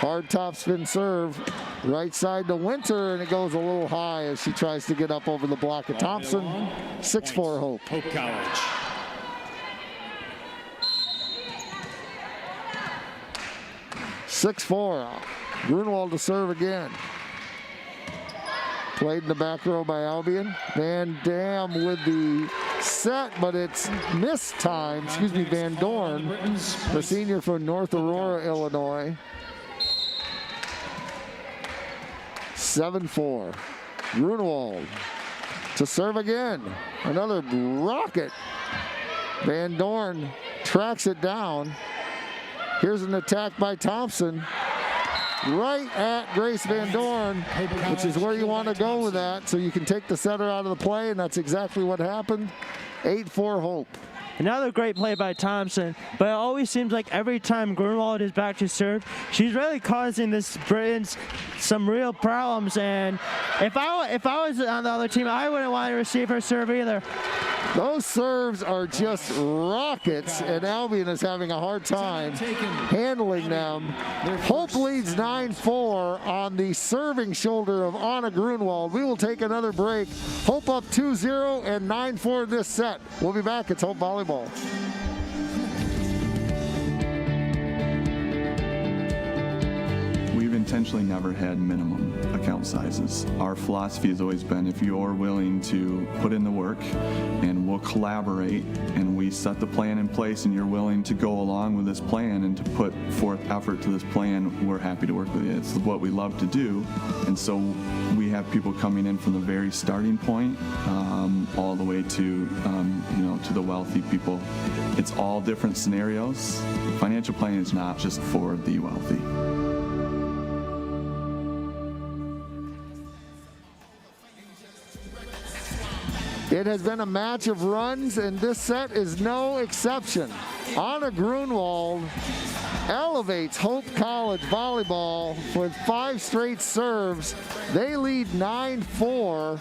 Speaker 13: Hard topspin serve. Right side to Winter, and it goes a little high as she tries to get up over the block of Thompson. 6-4 Hope.
Speaker 12: Hope College.
Speaker 13: Grunewald to serve again. Played in the back row by Albion. Van Dam with the set, but it's missed time. Excuse me, Van Dorn, the senior from North Aurora, Illinois. 7-4. Grunewald to serve again. Another rocket. Van Dorn tracks it down. Here's an attack by Thompson. Right at Grace Van Dorn, which is where you want to go with that, so you can take the setter out of the play, and that's exactly what happened. 8-4 Hope.
Speaker 11: Another great play by Thompson, but it always seems like every time Grunewald is back to serve, she's really causing this Britons some real problems. And if I was on the other team, I wouldn't want to receive her serve either.
Speaker 13: Those serves are just rockets, and Albion is having a hard time handling them. Hope leads 9-4 on the serving shoulder of Anna Grunewald. We will take another break. Hope up 2-0 and 9-4 this set. We'll be back. It's Hope Volleyball.
Speaker 9: We've intentionally never had minimum account sizes. Our philosophy has always been, if you're willing to put in the work and we'll collaborate and we set the plan in place and you're willing to go along with this plan and to put forth effort to this plan, we're happy to work with you. It's what we love to do. And so we have people coming in from the very starting point all the way to to the wealthy people. It's all different scenarios. Financial planning is not just for the wealthy.
Speaker 13: It has been a match of runs, and this set is no exception. Anna Grunewald elevates Hope College volleyball with 5 straight serves. They lead 9-4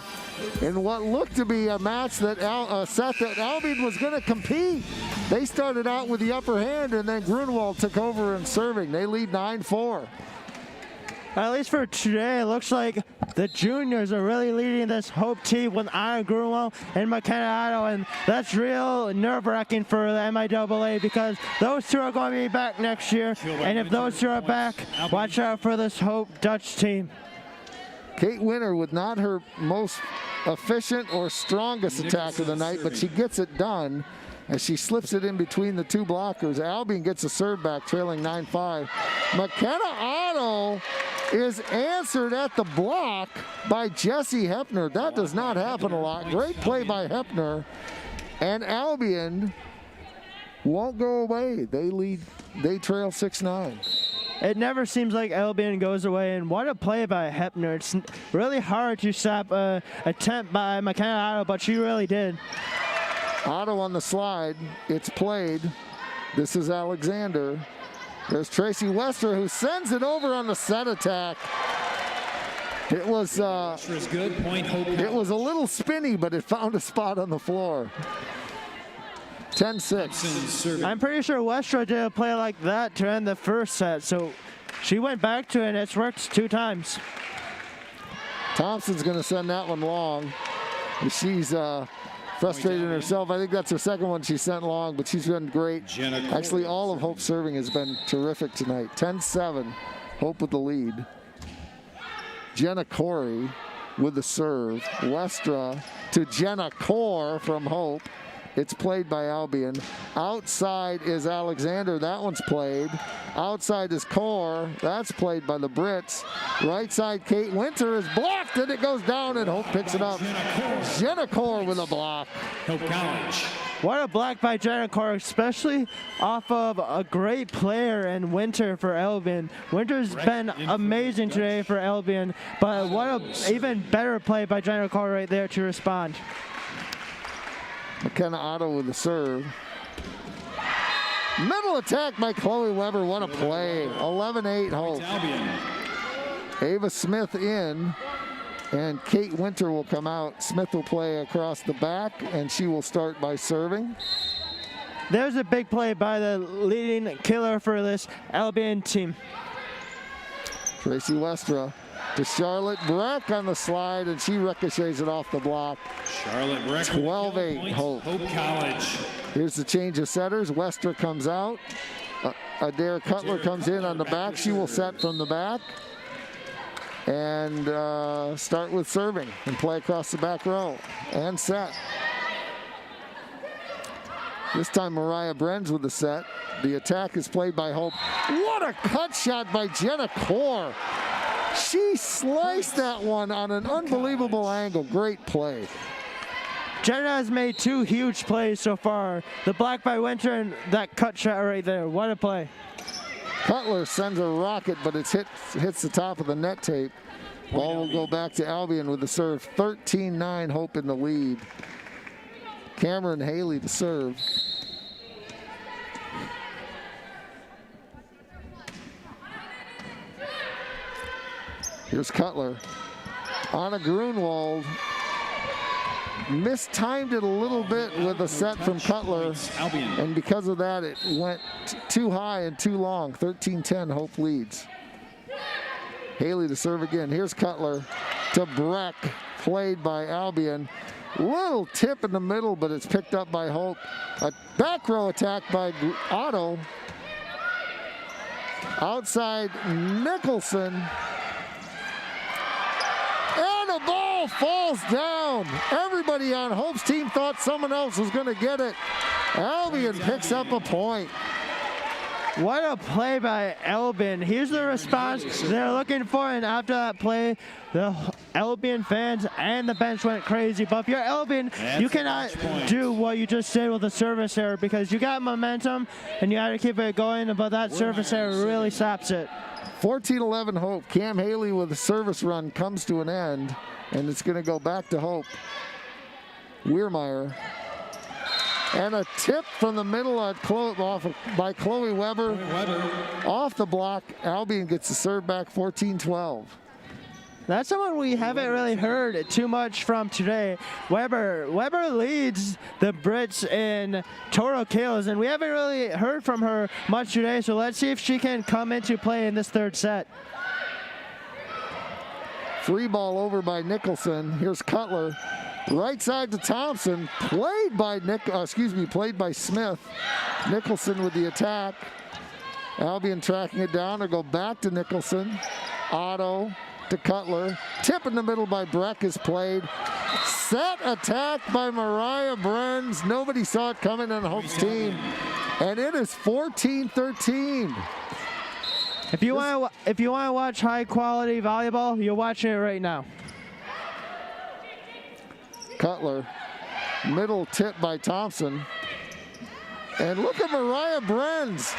Speaker 13: in what looked to be a match that set that Albion was going to compete. They started out with the upper hand, and then Grunewald took over in serving. They lead 9-4.
Speaker 11: At least for today, it looks like the juniors are really leading this Hope team with Anna Grunewald and McKenna Otto, and that's real nerve-wracking for the MIAA because those two are going to be back next year, and if those two are back, watch out for this Hope Dutch team.
Speaker 13: Kate Winter with not her most efficient or strongest attack of the night, but she gets it done as she slips it in between the two blockers. Albion gets a serve back, trailing 9-5. McKenna Otto is answered at the block by Jessie Hepner. That does not happen a lot. Great play by Hepner. And Albion won't go away. They trail 6-9.
Speaker 11: It never seems like Albion goes away, and what a play by Hepner. It's really hard to stop an attempt by McKenna Otto, but she really did.
Speaker 13: Otto on the slide. It's played. This is Alexander. There's Tracy Wester, who sends it over on the set attack. It was it was a little spinny, but it found a spot on the floor. 10-6.
Speaker 11: I'm pretty sure Westra did a play like that to end the first set, so she went back to it, and it's worked 2 times.
Speaker 13: Thompson's going to send that one long. She's frustrated herself. I think that's her second one she sent long, but she's been great. Actually, all of Hope's serving has been terrific tonight. 10-7, Hope with the lead. Jenna Corey with the serve. Westra to Jenna Core from Hope. It's played by Albion. Outside is Alexander. That one's played. Outside is Core. That's played by the Brits. Right side, Kate Winter is blocked, and it goes down, and Hope picks it up. Jenna Core with a block.
Speaker 12: Hope College.
Speaker 11: What a block by Jenna Core, especially off of a great player in Winter for Albion. Winter's been amazing today for Albion, but what an even better play by Jenna Core right there to respond.
Speaker 13: McKenna Otto with the serve. Middle attack by Chloe Weber. What a play. 11-8 Hope. Ava Smith in, and Kate Winter will come out. Smith will play across the back, and she will start by serving.
Speaker 11: There's a big play by the leading killer for this Albion team.
Speaker 13: Tracy Westra to Charlotte Breck on the slide, and she ricochets it off the block.
Speaker 12: Charlotte Breck.
Speaker 13: 12-8 Hope.
Speaker 12: Hope College.
Speaker 13: Here's the change of setters. Westra comes out. Adair Cutler comes in on the back. She will set from the back and start with serving and play across the back row and set. This time Mariah Brenz with the set. The attack is played by Hope. What a cut shot by Jenna Core. She sliced that one on an unbelievable angle. Great play.
Speaker 11: Jenna has made 2 huge plays so far. The block by Winter and that cut shot right there. What a play.
Speaker 13: Cutler sends a rocket, but it hits the top of the net tape. Ball will go back to Albion with the serve. 13-9 Hope in the lead. Cameron Haley to serve. Here's Cutler. Anna Grunwald mistimed it a little bit with a set from Cutler, and because of that it went too high and too long. 13-10 Hope leads. Haley to serve again. Here's Cutler to Breck, played by Albion. Little tip in the middle, but it's picked up by Hope. A back row attack by Otto. Outside Nicholson. And the ball falls down. Everybody on Hope's team thought someone else was going to get it. Albion picks up a point.
Speaker 11: What a play by Albion. Here's the response they're looking for, and after that play, the Albion fans and the bench went crazy. But if you're Albion, you cannot do what you just did with a service error because you got momentum and you got to keep it going, but that service error really stops it.
Speaker 13: 14-11 Hope. Cam Haley with a service run comes to an end, and it's going to go back to Hope. Weirmeyer. And a tip from the middle by Chloe Weber. Off the block. Albion gets the serve back, 14-12.
Speaker 11: That's someone we haven't really heard too much from today. Weber leads the Brits in total kills, and we haven't really heard from her much today, so let's see if she can come into play in this third set.
Speaker 13: Free ball over by Nicholson. Here's Cutler. Right side to Thompson, played by Smith. Nicholson with the attack. Albion tracking it down. They go back to Nicholson. Otto to Cutler. Tip in the middle by Breck is played. Set attack by Mariah Brenz. Nobody saw it coming on Hope's team. And it is 14-13.
Speaker 11: If you want to watch high quality volleyball, you're watching it right now.
Speaker 13: Cutler, middle tip by Thompson. And look at Mariah Brenz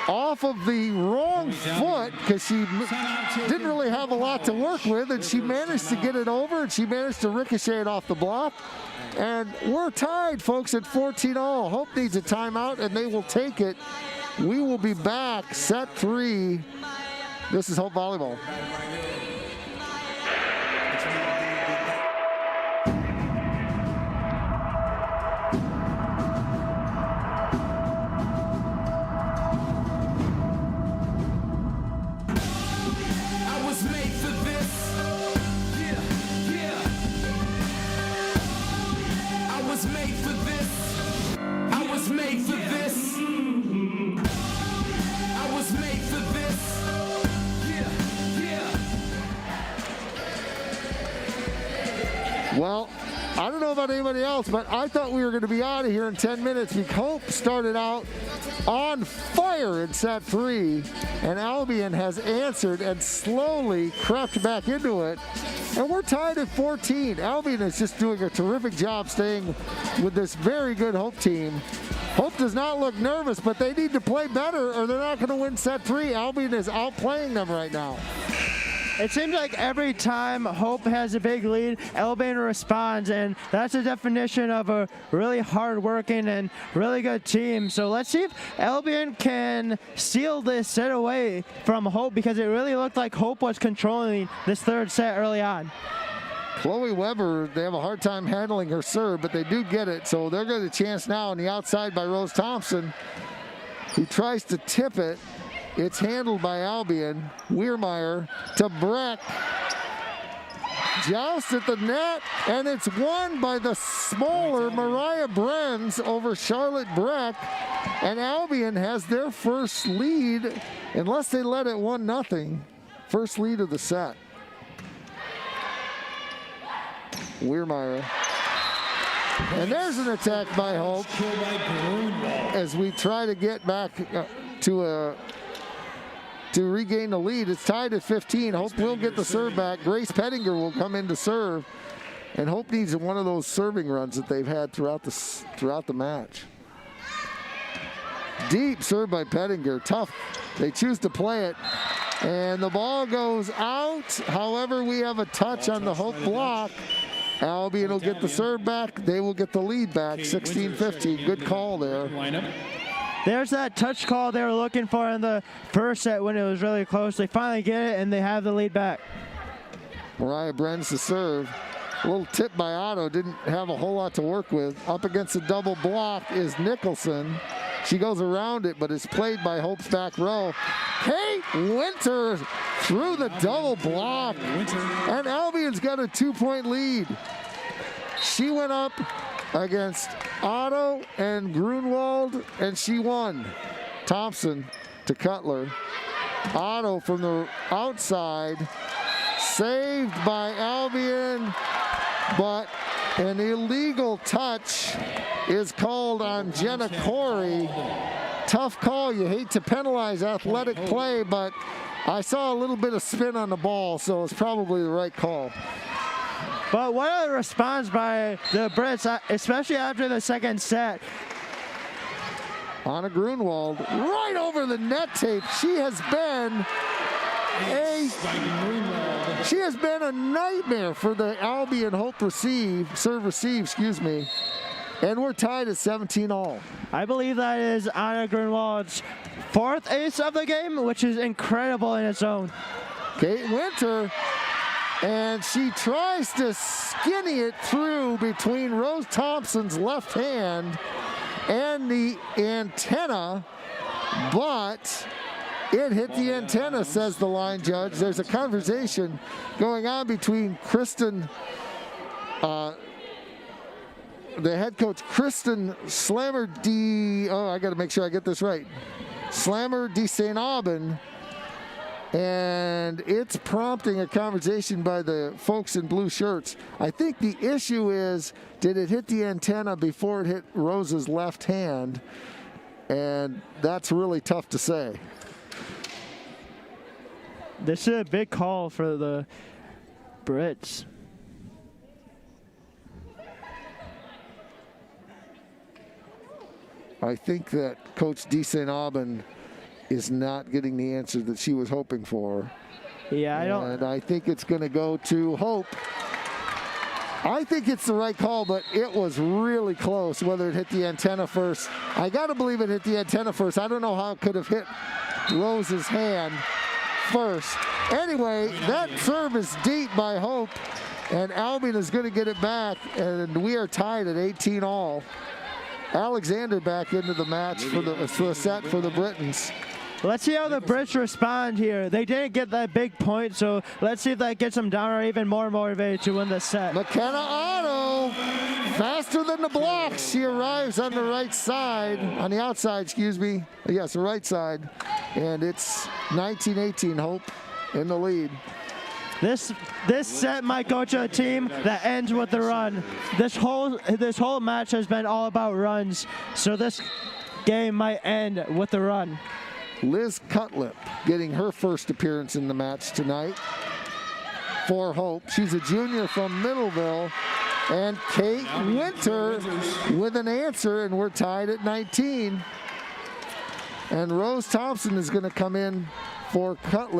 Speaker 13: off of the wrong foot because she didn't really have a lot to work with, and she managed to get it over, and she managed to ricochet it off the block. And we're tied, folks, at 14-all. Hope needs a timeout, and they will take it. We will be back, set 3. This is Hope Volleyball. Well, I don't know about anybody else, but I thought we were going to be out of here in 10 minutes. Hope started out on fire in set 3, and Albion has answered and slowly crept back into it. And we're tied at 14. Albion is just doing a terrific job staying with this very good Hope team. Hope does not look nervous, but they need to play better or they're not going to win set 3. Albion is outplaying them right now.
Speaker 11: It seems like every time Hope has a big lead, Albion responds, and that's the definition of a really hard-working and really good team. So let's see if Albion can steal this set away from Hope, because it really looked like Hope was controlling this third set early on.
Speaker 13: Chloe Weber, they have a hard time handling her serve, but they do get it. So they're going to chance now on the outside by Rose Thompson, who tries to tip it. It's handled by Albion. Weirmeyer to Breck. Joust at the net, and it's won by the smaller Mariah Brenz over Charlotte Breck. And Albion has their first lead, unless they let it 1-0. First lead of the set. Weirmeyer. And there's an attack by Hope as we try to get back to regain the lead. It's tied at 15. Hope will get the serve back. Grace Pettinger will come in to serve. And Hope needs one of those serving runs that they've had throughout the match. Deep serve by Pettinger. Tough. They choose to play it. And the ball goes out. However, we have a touch on the Hope block. Albion will get the serve back. They will get the lead back, 16-15. Good call there.
Speaker 11: There's that touch call they were looking for in the first set when it was really close. They finally get it, and they have the lead back.
Speaker 13: Mariah Brenz to serve. A little tip by Otto. Didn't have a whole lot to work with. Up against the double block is Nicholson. She goes around it, but it's played by Hope's back row. Kate Winter through the double block. And Albion's got a 2-point lead. She went up against Otto and Grunwald, and she won. Thompson to Cutler. Otto from the outside. Saved by Albion, but an illegal touch is called on Jenna Corey. Tough call. You hate to penalize athletic play, but I saw a little bit of spin on the ball, so it's probably the right call.
Speaker 11: But what a response by the Brits, especially after the second set.
Speaker 13: Anna Grunwald right over the net tape. She has been a nightmare for the Albion Hope serve receive, excuse me. And we're tied at 17-all.
Speaker 11: I believe that is Anna Grunwald's 4th ace of the game, which is incredible in its own.
Speaker 13: Kate Winter, and she tries to skinny it through between Rose Thompson's left hand and the antenna, but it hit the antenna, says the line judge. There's a conversation going on between Kristen, the head coach, Kristen Slammer I got to make sure I get this right. Slammer de St. Aubin, and it's prompting a conversation by the folks in blue shirts. I think the issue is, did it hit the antenna before it hit Rose's left hand? And that's really tough to say.
Speaker 11: This is a big call for the Brits.
Speaker 13: I think that Coach de St. Aubin is not getting the answer that she was hoping for.
Speaker 11: Yeah,
Speaker 13: And I think it's going to go to Hope. I think it's the right call, but it was really close whether it hit the antenna first. I got to believe it hit the antenna first. I don't know how it could have hit Rose's hand first. Anyway, that serve is deep by Hope, and Albion is going to get it back, and we are tied at 18-all. Alexander back into the match for the set for the Britons.
Speaker 11: Let's see how the Brits respond here. They didn't get that big point, so let's see if that gets them down or even more motivated to win the set.
Speaker 13: McKenna Otto, faster than the blocks. She arrives on the right side, on the outside, excuse me. Yes, the right side. And it's 19-18, Hope in the lead.
Speaker 11: This set might go to a team that ends with the run. This whole match has been all about runs, so this game might end with the run.
Speaker 13: Liz Cutlip getting her first appearance in the match tonight for Hope. She's a junior from Middleville. And Kate Winter with an answer, and we're tied at 19. And Rose Thompson is going to come in for Maggie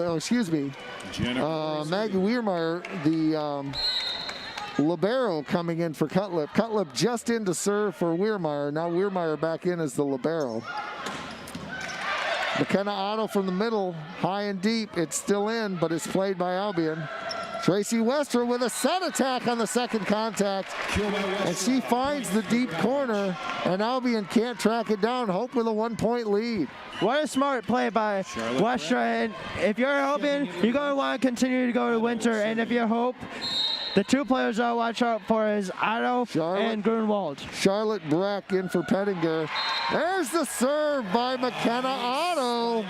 Speaker 13: Weirmeyer, the libero, coming in for Cutlip. Cutlip just in to serve for Weirmeyer. Now Weirmeyer back in as the libero. McKenna Otto from the middle, high and deep. It's still in, but it's played by Albion. Tracy Westra with a set attack on the second contact. And she finds the deep corner, and Albion can't track it down. Hope with a 1-point lead.
Speaker 11: What a smart play by Westra. And if you're Albion, you're going to want to continue to go to Winter. And if you're Hope, the two players I'll watch out for is Otto and Grunwald.
Speaker 13: Charlotte Breck in for Pettinger. There's the serve by McKenna Otto.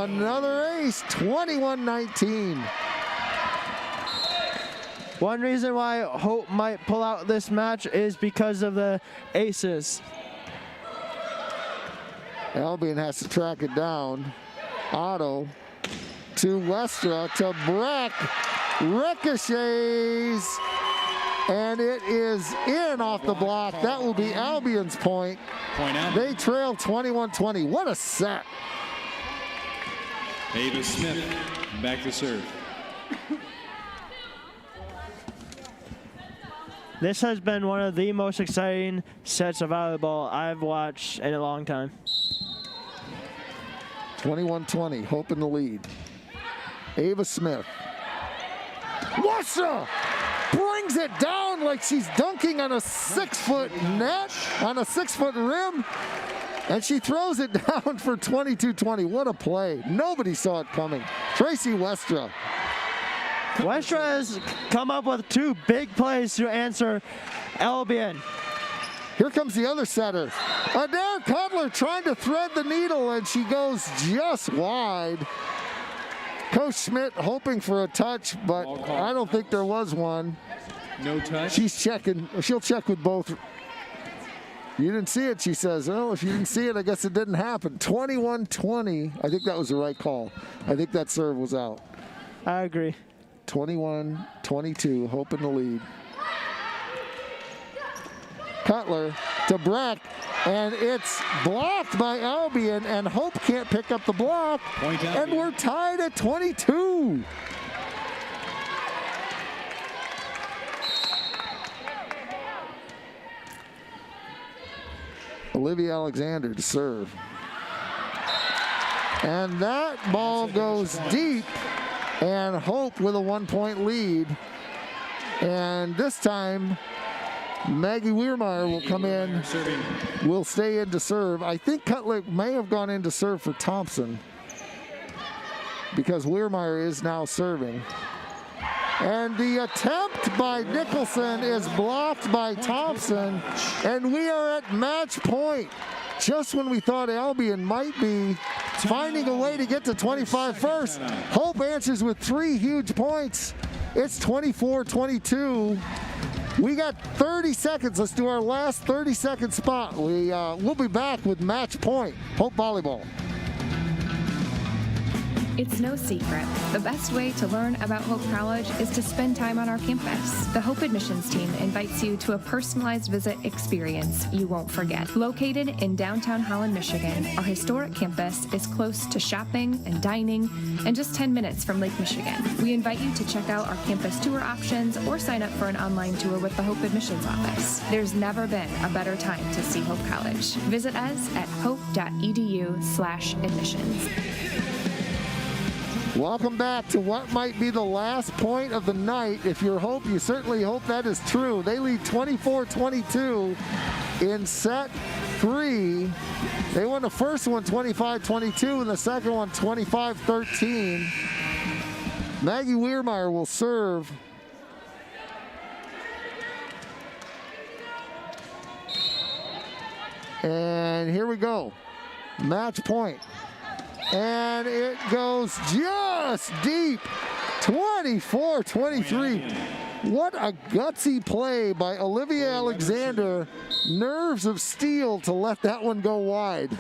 Speaker 13: Another ace, 21-19.
Speaker 11: One reason why Hope might pull out this match is because of the aces.
Speaker 13: Albion has to track it down. Otto to Westra to Breck. Ricochets. And it is in off the block. That will be Albion's point. They trail 21-20. What a set.
Speaker 12: Ava Smith back to serve.
Speaker 11: This has been one of the most exciting sets of volleyball I've watched in a long time.
Speaker 13: 21-20, Hope in the lead. Ava Smith. Westra brings it down like she's dunking on a 6-foot net, on a 6-foot rim, and she throws it down for 22-20. What a play. Nobody saw it coming. Tracy Westra.
Speaker 11: Westra has come up with two big plays to answer Albion.
Speaker 13: Here comes the other setter. Adair Cutler trying to thread the needle, and she goes just wide. Coach Schmidt hoping for a touch, but I don't think there was one.
Speaker 12: No touch?
Speaker 13: She's checking. She'll check with both. You didn't see it, she says. Oh, if you didn't see it, I guess it didn't happen. 21-20. I think that was the right call. I think that serve was out.
Speaker 11: I agree.
Speaker 13: 21-22, Hope in the lead. Cutler to Breck, and it's blocked by Albion, and Hope can't pick up the block, and we're tied at 22. Olivia Alexander to serve. And that ball goes deep, and Hope with a 1-point lead. And this time, Maggie Weirmeyer will come in, will stay in to serve. I think Cutler may have gone in to serve for Thompson because Weirmeyer is now serving. And the attempt by Nicholson is blocked by Thompson, and we are at match point. Just when we thought Albion might be finding a way to get to 25 first, Hope answers with 3 huge points. It's 24-22. We got 30 seconds. Let's do our last 30-second spot. We'll be back with match point. Hope Volleyball.
Speaker 15: It's no secret. The best way to learn about Hope College is to spend time on our campus. The Hope admissions team invites you to a personalized visit experience you won't forget. Located in downtown Holland, Michigan, our historic campus is close to shopping and dining and just 10 minutes from Lake Michigan. We invite you to check out our campus tour options or sign up for an online tour with the Hope admissions office. There's never been a better time to see Hope College. Visit us at hope.edu/admissions.
Speaker 13: Welcome back to what might be the last point of the night. If you're Hope, you certainly hope that is true. They lead 24-22 in set 3. They won the first one 25-22 and the second one 25-13. Maggie Weirmeyer will serve. And here we go. Match point. And it goes just deep, 24-23. What a gutsy play by Olivia Alexander. Nerves of steel to let that one go wide.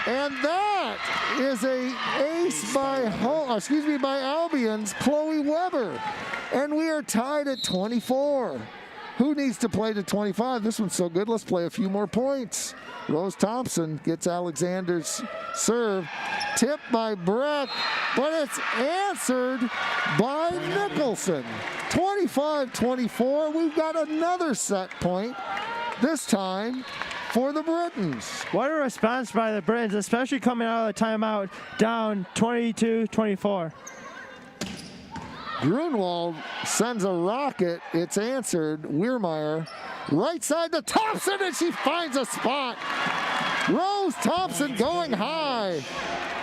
Speaker 13: And that is a ace by Albion's Chloe Weber. And we are tied at 24. Who needs to play to 25? This one's so good, let's play a few more points. Rose Thompson gets Alexander's serve. Tipped by Breck, but it's answered by Nicholson. 25-24. We've got another set point, this time for the Britons.
Speaker 11: What a response by the Britons, especially coming out of the timeout down 22-24.
Speaker 13: Grunwald sends a rocket. It's answered. Weirmeyer, right side to Thompson, and she finds a spot. Rose Thompson going high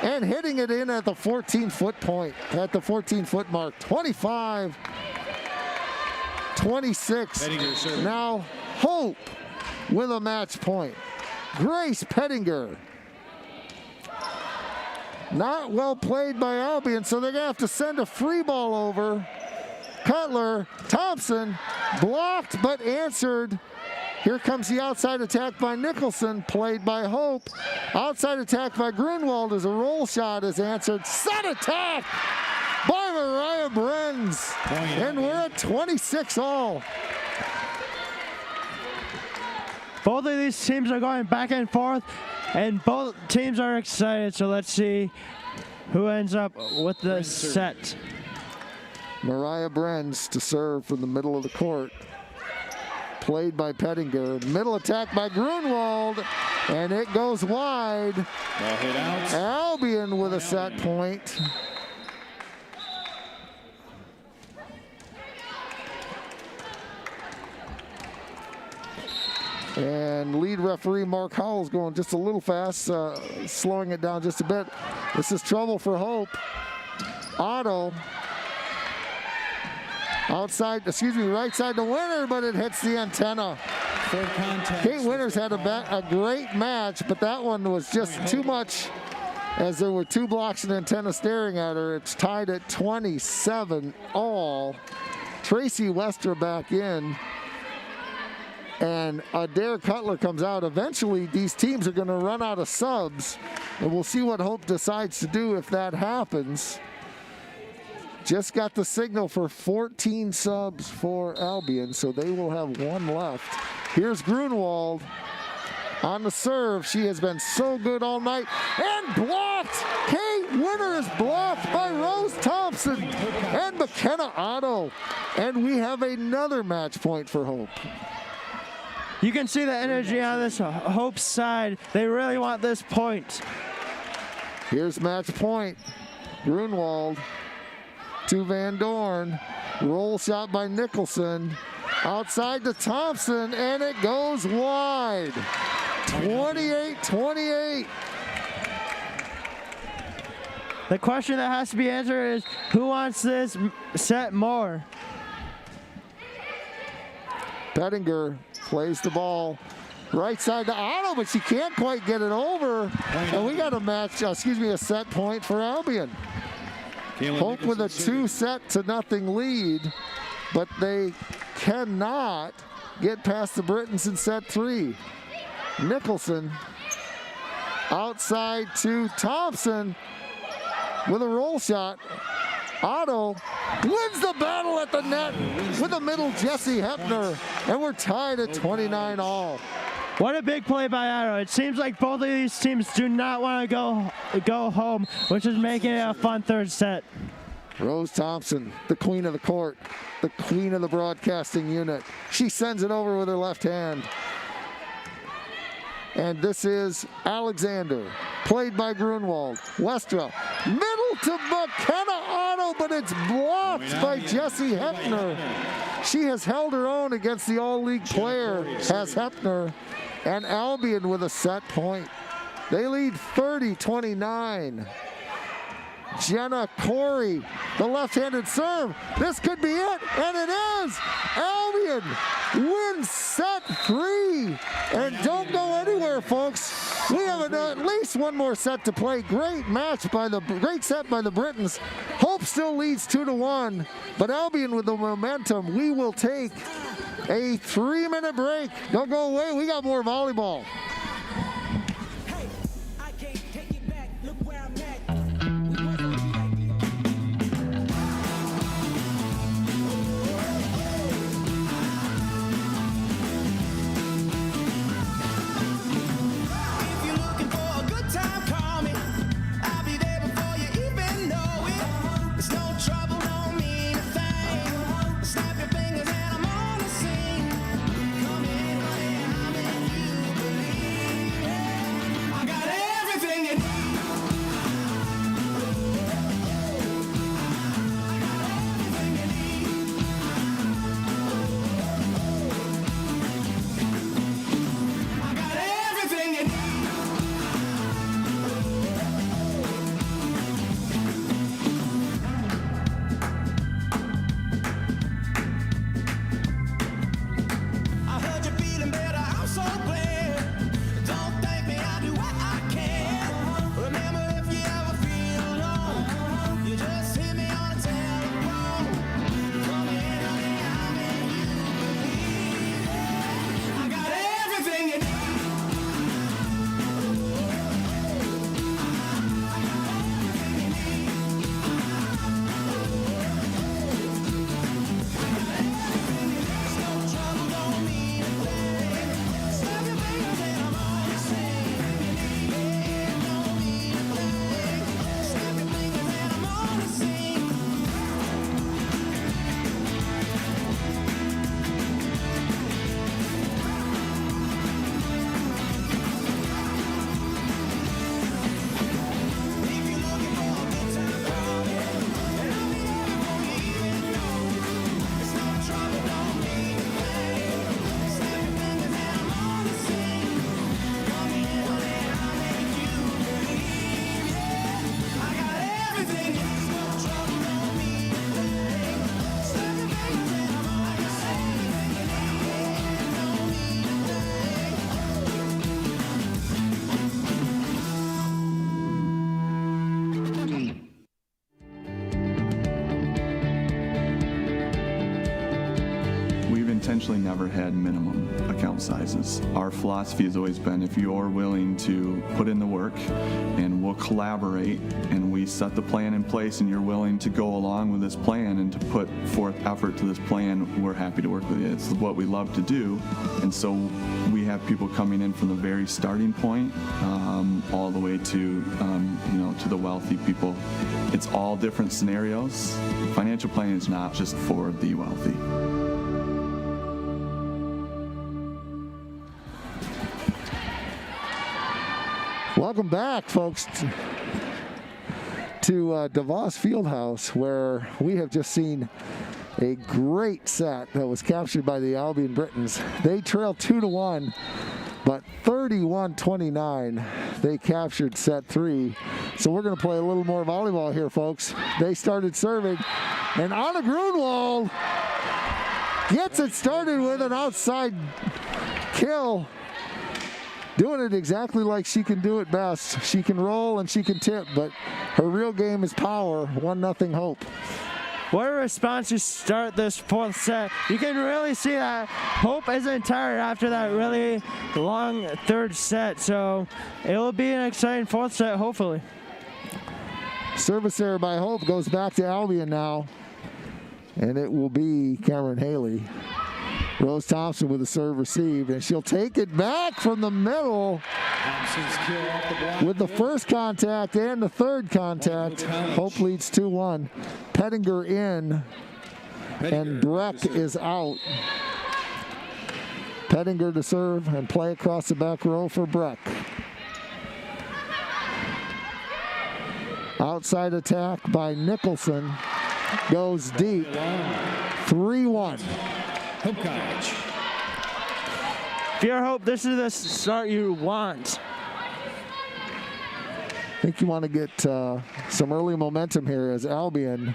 Speaker 13: and hitting it in at the 14-foot point, at the 14-foot mark. 25-26. Now Hope with a match point. Grace Pettinger. Not well played by Albion, so they're going to have to send a free ball over. Cutler, Thompson, blocked but answered. Here comes the outside attack by Nicholson, played by Hope. Outside attack by Grunwald as a roll shot is answered. Set attack by Mariah Brenz. And we're at 26 all.
Speaker 11: Both of these teams are going back and forth, and both teams are excited, so let's see who ends up with the set.
Speaker 13: Mariah Brenz to serve from the middle of the court. Played by Pettinger. Middle attack by Grunwald, and it goes wide.
Speaker 12: Ball hit out.
Speaker 13: Albion with a set point. And lead referee Mark Howell's going just a little fast, slowing it down just a bit. This is trouble for Hope. Otto. Outside, right side to Winter, but it hits the antenna. Kate Winters had a great match, but that one was just too much as there were two blocks and antenna staring at her. It's tied at 27 all. Tracy Westra back in. And Adair Cutler comes out. Eventually, these teams are going to run out of subs, and we'll see what Hope decides to do if that happens. Just got the signal for 14 subs for Albion, so they will have one left. Here's Grunwald on the serve. She has been so good all night, and blocked. Kate Winter is blocked by Rose Thompson and McKenna Otto. And we have another match point for Hope.
Speaker 11: You can see the energy on this Hope side. They really want this point.
Speaker 13: Here's match point. Grunwald to Van Dorn. Roll shot by Nicholson. Outside to Thompson, and it goes wide. 28-28.
Speaker 11: The question that has to be answered is, who wants this set more?
Speaker 13: Pettinger plays the ball right side to Otto, but she can't quite get it over. And we got a match, a set point for Albion. Hope with a 2-0 lead, but they cannot get past the Britons in set 3. Nicholson outside to Thompson with a roll shot. Otto wins the battle at the net with a middle Jesse Hepner, and we're tied at 29 all.
Speaker 11: What a big play by Otto. It seems like both of these teams do not want to go home, which is making it a fun third set.
Speaker 13: Rose Thompson, the queen of the court, the queen of the broadcasting unit. She sends it over with her left hand. And this is Alexander, played by Grunwald. Westra, middle to McKenna Otto, but it's blocked by Jessie Hepner. She has held her own against the all-league player, has Hepner, and Albion with a set point. They lead 30-29. Jenna Corey, the left-handed serve. This could be it, and it is. Albion wins set 3. And don't go anywhere, folks. We have at least one more set to play. Great set by the Britons. Hope still leads 2-1, but Albion with the momentum. We will take a 3-minute break. Don't go away. We got more volleyball.
Speaker 9: actually never had minimum account sizes. Our philosophy has always been if you're willing to put in the work and we'll collaborate and we set the plan in place and you're willing to go along with this plan and to put forth effort to this plan, we're happy to work with you. It's what we love to do. And so we have people coming in from the very starting point all the way to, to the wealthy people. It's all different scenarios. Financial planning is not just for the wealthy.
Speaker 13: Welcome back, folks, to DeVos Fieldhouse, where we have just seen a great set that was captured by the Albion Britons. They trailed 2-1, but 31-29, they captured set 3. So we're going to play a little more volleyball here, folks. They started serving, and Anna Grunwald gets it started with an outside kill. Doing it exactly like she can do it best. She can roll and she can tip, but her real game is power. 1-0 Hope.
Speaker 11: What a response to start this fourth set. You can really see that Hope isn't tired after that really long third set, so it will be an exciting fourth set, hopefully.
Speaker 13: Service error by Hope goes back to Albion now, and it will be Cameron Haley. Rose Thompson with the serve received, and she'll take it back from the middle with the first contact and the third contact. Hope leads 2-1. Pettinger in, and Breck is out. Pettinger to serve and play across the back row for Breck. Outside attack by Nicholson goes deep. 3-1.
Speaker 12: Hope College.
Speaker 11: If you're Hope, this is the start you want.
Speaker 13: I think you want to get some early momentum here as Albion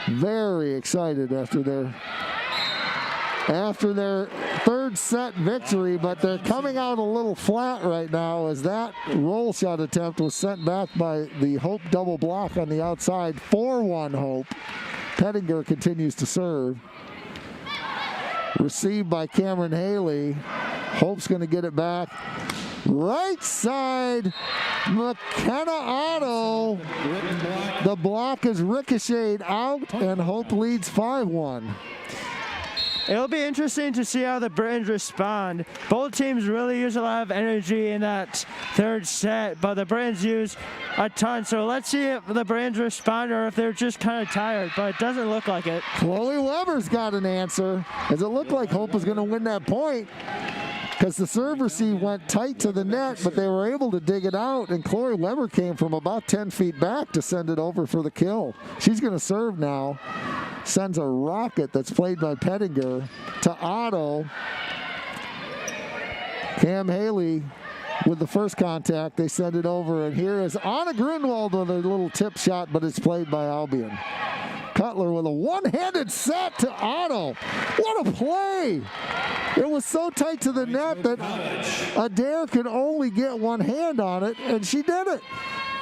Speaker 13: very excited after their third set victory, but they're coming out a little flat right now as that roll shot attempt was sent back by the Hope double block on the outside. 4-1 Hope. Pettinger continues to serve. Received by Cameron Haley. Hope's going to get it back. Right side, McKenna Otto. The block is ricocheted out, and Hope leads 5-1.
Speaker 11: It'll be interesting to see how the Britons respond. Both teams really use a lot of energy in that third set, but the Britons use a ton. So let's see if the Britons respond or if they're just kind of tired, but it doesn't look like it.
Speaker 13: Chloe Weber's got an answer, as it looked like Hope was going to win that point because the serve receive went tight to the net, but they were able to dig it out, and Chloe Weber came from about 10 feet back to send it over for the kill. She's going to serve now. Sends a rocket that's played by Pettinger to Otto. Cam Haley with the first contact. They send it over, and here is Anna Grunwald with a little tip shot, but it's played by Albion. Cutler with a one-handed set to Otto. What a play! It was so tight to the net that Adair could only get one hand on it, and she did it.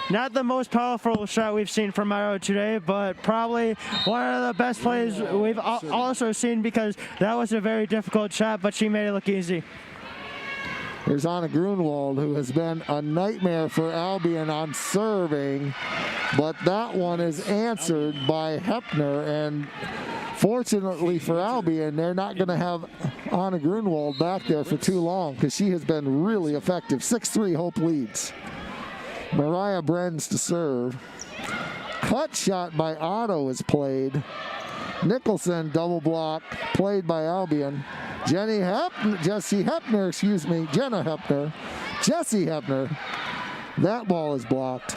Speaker 11: Not the most powerful shot we've seen from Otto today, but probably one of the best plays we've also seen because that was a very difficult shot, but she made it look easy.
Speaker 13: Here's Anna Grunwald, who has been a nightmare for Albion on serving, but that one is answered by Hepner, and fortunately for Albion, they're not going to have Anna Grunwald back there for too long because she has been really effective. 6-3 Hope leads. Mariah Brenz to serve. Cut shot by Otto is played. Nicholson double block played by Albion. Jenna Hepner. Jessie Hepner. That ball is blocked.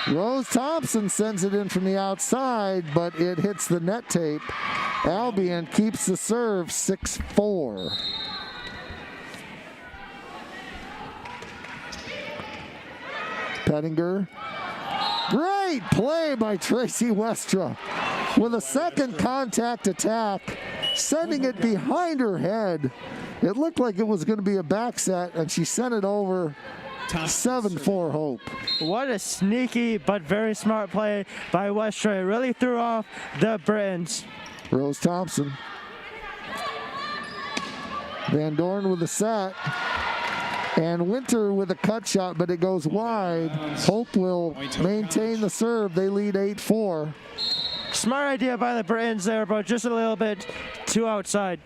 Speaker 13: Rose Thompson sends it in from the outside, but it hits the net tape. Albion keeps the serve 6-4. Pettinger. Great play by Tracy Westra with a second contact attack, sending it behind her head. It looked like it was going to be a back set, and she sent it over. 7-4 Hope.
Speaker 11: What a sneaky but very smart play by Westra. It really threw off the Britons.
Speaker 13: Rose Thompson. Van Dorn with the set. And Winter with a cut shot, but it goes wide. Hope will maintain the serve. They lead 8-4.
Speaker 11: Smart idea by the Britons there, but just a little bit too outside.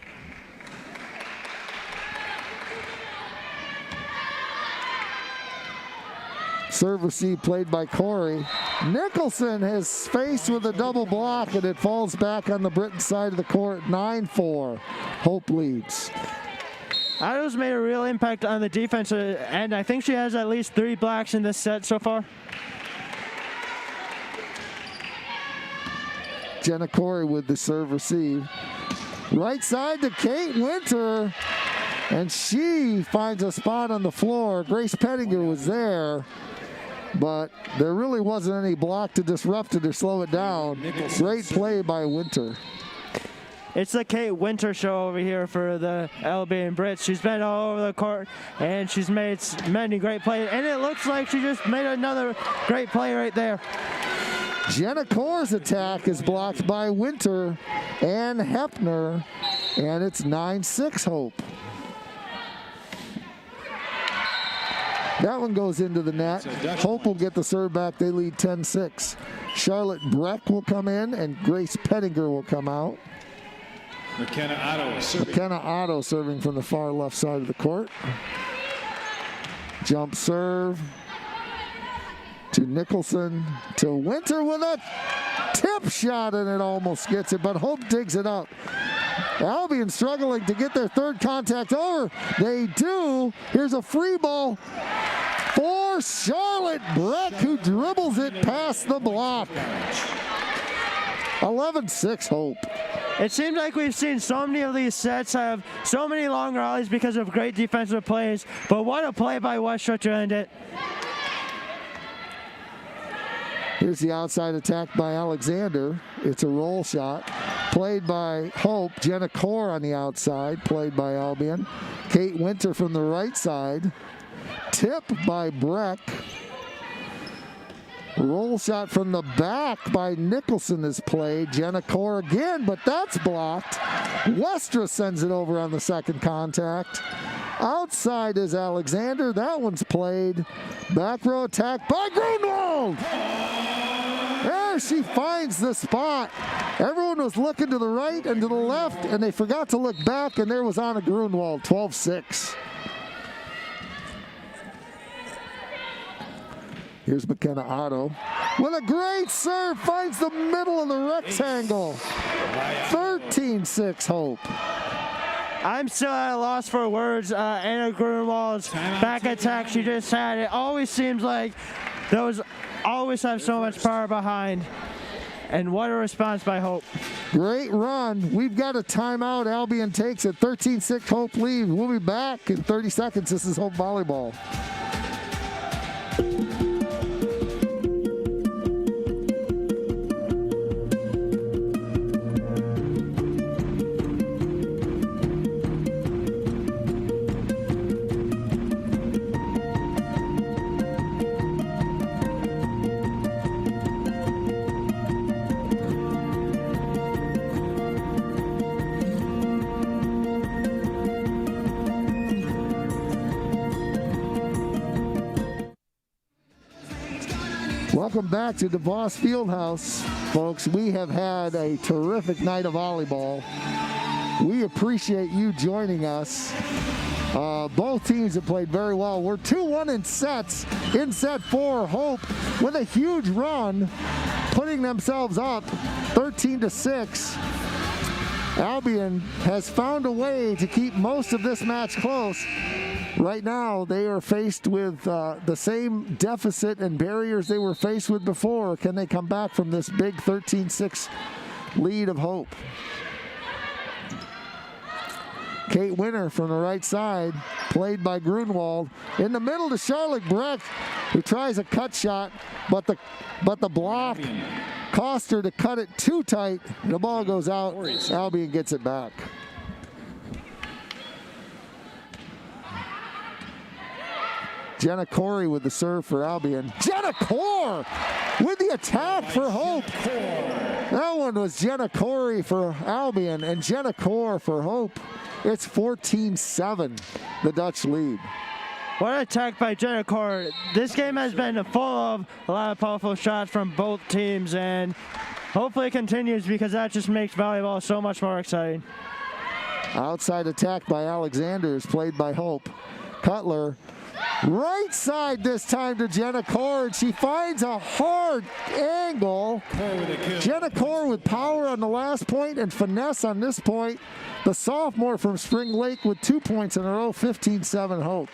Speaker 13: Serve receive played by Corey. Nicholson is faced with a double block, and it falls back on the Britain side of the court. 9-4. Hope leads.
Speaker 11: Adams made a real impact on the defense, and I think she has at least 3 blocks in this set so far.
Speaker 13: Jenna Corey with the serve receive. Right side to Kate Winter, and she finds a spot on the floor. Grace Pettinger was there, but there really wasn't any block to disrupt it or slow it down. Great play by Winter.
Speaker 11: It's the Kate Winter show over here for the Albion Brits. She's been all over the court, and she's made many great plays. And it looks like she just made another great play right there.
Speaker 13: Jenna Core's attack is blocked by Winter and Hepner, and it's 9-6 Hope. That one goes into the net. Hope will get the serve back. They lead 10-6. Charlotte Breck will come in, and Grace Pettinger will come out.
Speaker 12: McKenna Otto serving.
Speaker 13: McKenna Otto serving from the far left side of the court. Jump serve to Nicholson, to Winter with a tip shot, and it almost gets it, but Hope digs it up. Albion struggling to get their third contact over. They do. Here's a free ball for Charlotte Breck, who dribbles it past the block. 11-6 Hope.
Speaker 11: It seems like we've seen so many of these sets have so many long rallies because of great defensive plays, but what a play by Westra to end it.
Speaker 13: Here's the outside attack by Alexander. It's a roll shot. Played by Hope. Jenna Core on the outside, played by Albion. Kate Winter from the right side. Tip by Breck. Roll shot from the back by Nicholson is played. Jenna Core again, but that's blocked. Westra sends it over on the second contact. Outside is Alexander. That one's played. Back row attack by Grunwald. There she finds the spot. Everyone was looking to the right and to the left, and they forgot to look back, and there was Anna Grunwald, 12-6. Here's McKenna Otto with a great serve, finds the middle of the rectangle. 13-6 Hope.
Speaker 11: I'm still at a loss for words. Anna Grunwald's back attack she just had, it always seems like those always have so much power behind. And what a response by Hope.
Speaker 13: Great run. We've got a timeout. Albion takes it. 13-6 Hope leaves. We'll be back in 30 seconds. This is Hope Volleyball. Welcome back to DeVos Fieldhouse, folks. We have had a terrific night of volleyball. We appreciate you joining us. Both teams have played very well. We're 2-1 in sets. In set 4, Hope with a huge run, putting themselves up 13-6. Albion has found a way to keep most of this match close. Right now, they are faced with the same deficit and barriers they were faced with before. Can they come back from this big 13-6 lead of Hope? Kate Winter from the right side, played by Grunwald. In the middle to Charlotte Breck, who tries a cut shot, but the block cost her to cut it too tight. The ball goes out. Albion gets it back. Jenna Corey with the serve for Albion. Jenna Core with the attack for Hope. That one was Jenna Corey for Albion and Jenna Core for Hope. It's 14-7, the Dutch lead.
Speaker 11: What an attack by Jenna Core. This game has been full of a lot of powerful shots from both teams, and hopefully it continues because that just makes volleyball so much more exciting.
Speaker 13: Outside attack by Alexander is played by Hope. Cutler, right side this time to Jenna Cord. She finds a hard angle. Jenna Cord with power on the last point and finesse on this point. The sophomore from Spring Lake with 2 points in a row, 15-7 Hope.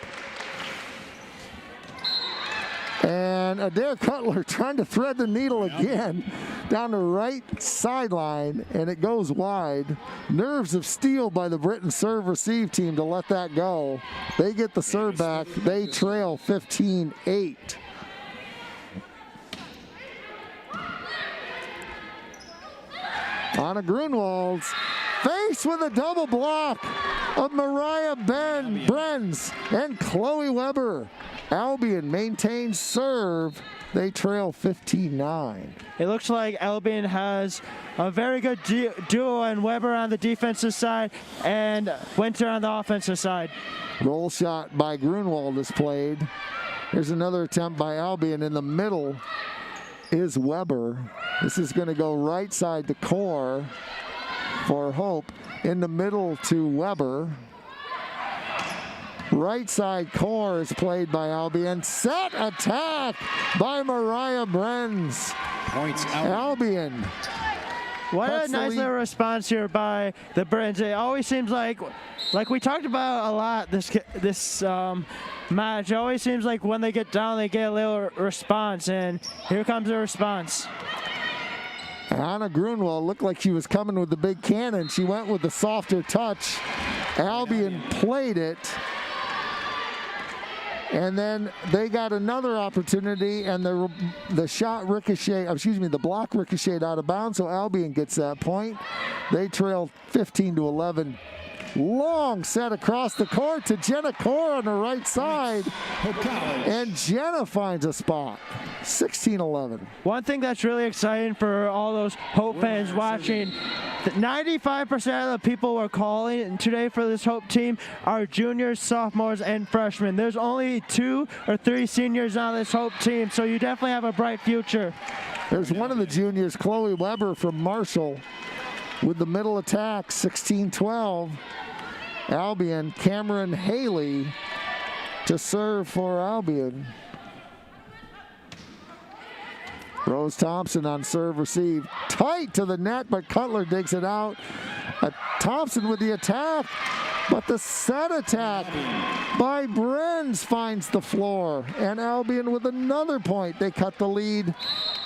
Speaker 13: And Adair Cutler trying to thread the needle again down the right sideline, and it goes wide. Nerves of steel by the Britain serve-receive team to let that go. They get the serve back. They trail 15-8. Anna Grunwald's faced with a double block of Mariah Brenz and Chloe Weber. Albion maintains serve. They trail 15-9.
Speaker 11: It looks like Albion has a very good duo, and Weber on the defensive side and Winter on the offensive side.
Speaker 13: Roll shot by Grunwald is played. Here's another attempt by Albion. In the middle is Weber. This is going to go right side to Core for Hope. In the middle to Weber. Right side Core is played by Albion. Set attack by Mariah Brenz.
Speaker 12: Points out.
Speaker 13: Albion.
Speaker 11: What a nice little response here by the Britons. It always seems like we talked about a lot this match. It always seems like when they get down, they get a little response, and here comes the response.
Speaker 13: Anna Grunwald looked like she was coming with the big cannon. She went with the softer touch. Albion played it. And then they got another opportunity, and the shot ricocheted, the block ricocheted out of bounds, so Albion gets that point. They trail 15-11. Long set across the court to Jenna Core on the right side. And Jenna finds a spot. 16-11.
Speaker 11: One thing that's really exciting for all those Hope fans watching, 95% of the people we're calling today for this Hope team are juniors, sophomores, and freshmen. There's only 2 or 3 seniors on this Hope team, so you definitely have a bright future.
Speaker 13: There's one of the juniors, Chloe Weber from Marshall, with the middle attack, 16-12. Albion, Cameron Haley to serve for Albion. Rose Thompson on serve receive. Tight to the net, but Cutler digs it out. Thompson with the attack, but the set attack by Brenz finds the floor. And Albion with another point. They cut the lead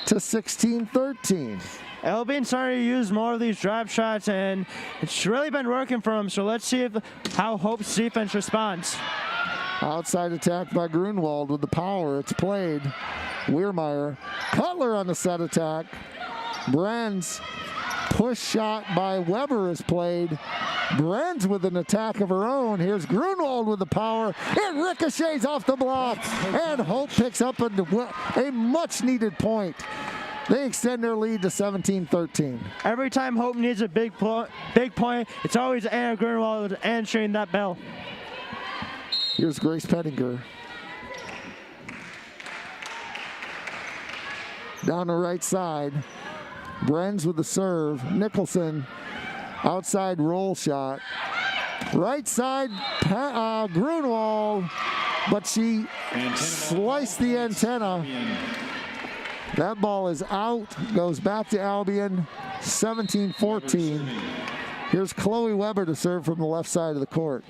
Speaker 13: to 16-13.
Speaker 11: Albion starting to use more of these drop shots, and it's really been working for them. So let's see how Hope's defense responds.
Speaker 13: Outside attack by Grunwald with the power. It's played. Weirmeyer. Cutler on the set attack. Brenz. Push shot by Weber is played. Brenz with an attack of her own. Here's Grunwald with the power. It ricochets off the block. And Hope picks up a much-needed point. They extend their lead to 17-13.
Speaker 11: Every time Hope needs a big point, it's always Anna Grunwald answering that bell.
Speaker 13: Here's Grace Pettinger. Down the right side. Brenz with the serve. Nicholson, outside roll shot. Right side, Grunwald, but she sliced the antenna. That ball is out, goes back to Albion, 17-14. Here's Chloe Weber to serve from the left side of the court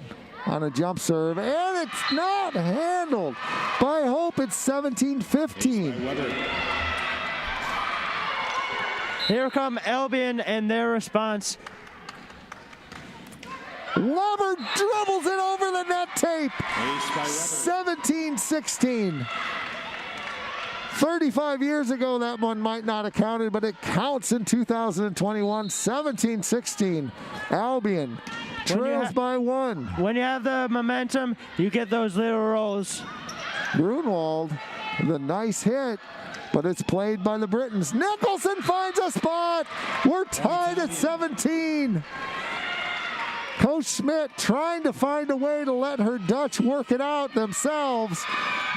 Speaker 13: on a jump serve, and it's not handled by Hope. It's 17-15.
Speaker 11: Here come Albion and their response.
Speaker 13: Weber dribbles it over the net tape. 17-16. 35 years ago, that one might not have counted, but it counts in 2021. 17-16. Albion trails by 1.
Speaker 11: When you have the momentum, you get those little rolls.
Speaker 13: Grunwald, the nice hit, but it's played by the Britons. Nicholson finds a spot. We're tied at 17. Coach Schmidt trying to find a way to let her Dutch work it out themselves,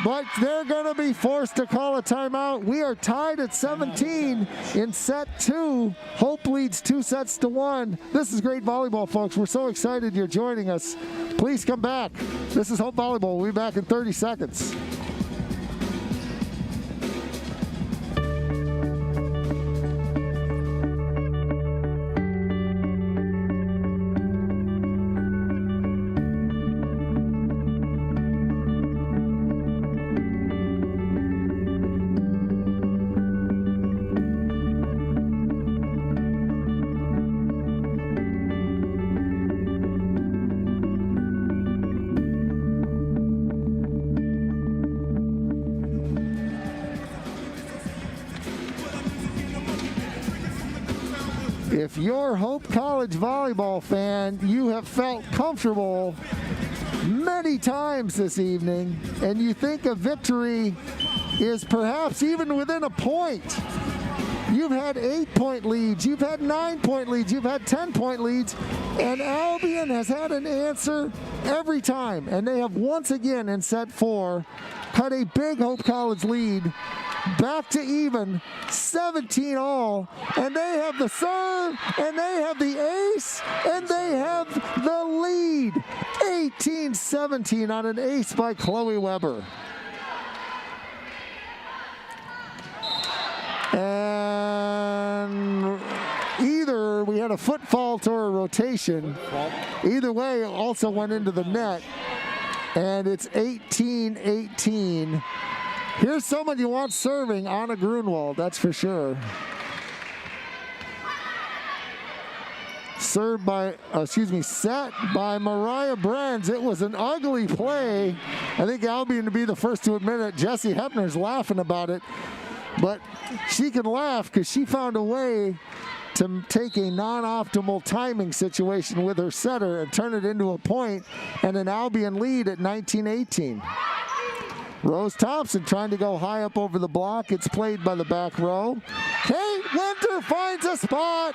Speaker 13: but they're going to be forced to call a timeout. We are tied at 17 in set 2. Hope leads 2-1. This is great volleyball, folks. We're so excited you're joining us. Please come back. This is Hope Volleyball. We'll be back in 30 seconds. If you're Hope College volleyball fan, you have felt comfortable many times this evening, and you think a victory is perhaps even within a point. You've had 8-point leads, you've had 9-point leads, you've had 10-point leads, and Albion has had an answer every time, and they have once again in set 4 cut a big Hope College lead back to even, 17 all, and they have the serve, and they have the ace, and they have the lead. 18-17 on an ace by Chloe Weber. And either we had a foot fault or a rotation. Either way, it also went into the net, and it's 18-18. Here's someone you want serving, Anna Grunwald, that's for sure. Set by Mariah Brands. It was an ugly play. I think Albion to be the first to admit it. Jessie Hepner's laughing about it, but she can laugh because she found a way to take a non-optimal timing situation with her setter and turn it into a point and an Albion lead at 19-18. Rose Thompson trying to go high up over the block. It's played by the back row. Kate Winter finds a spot.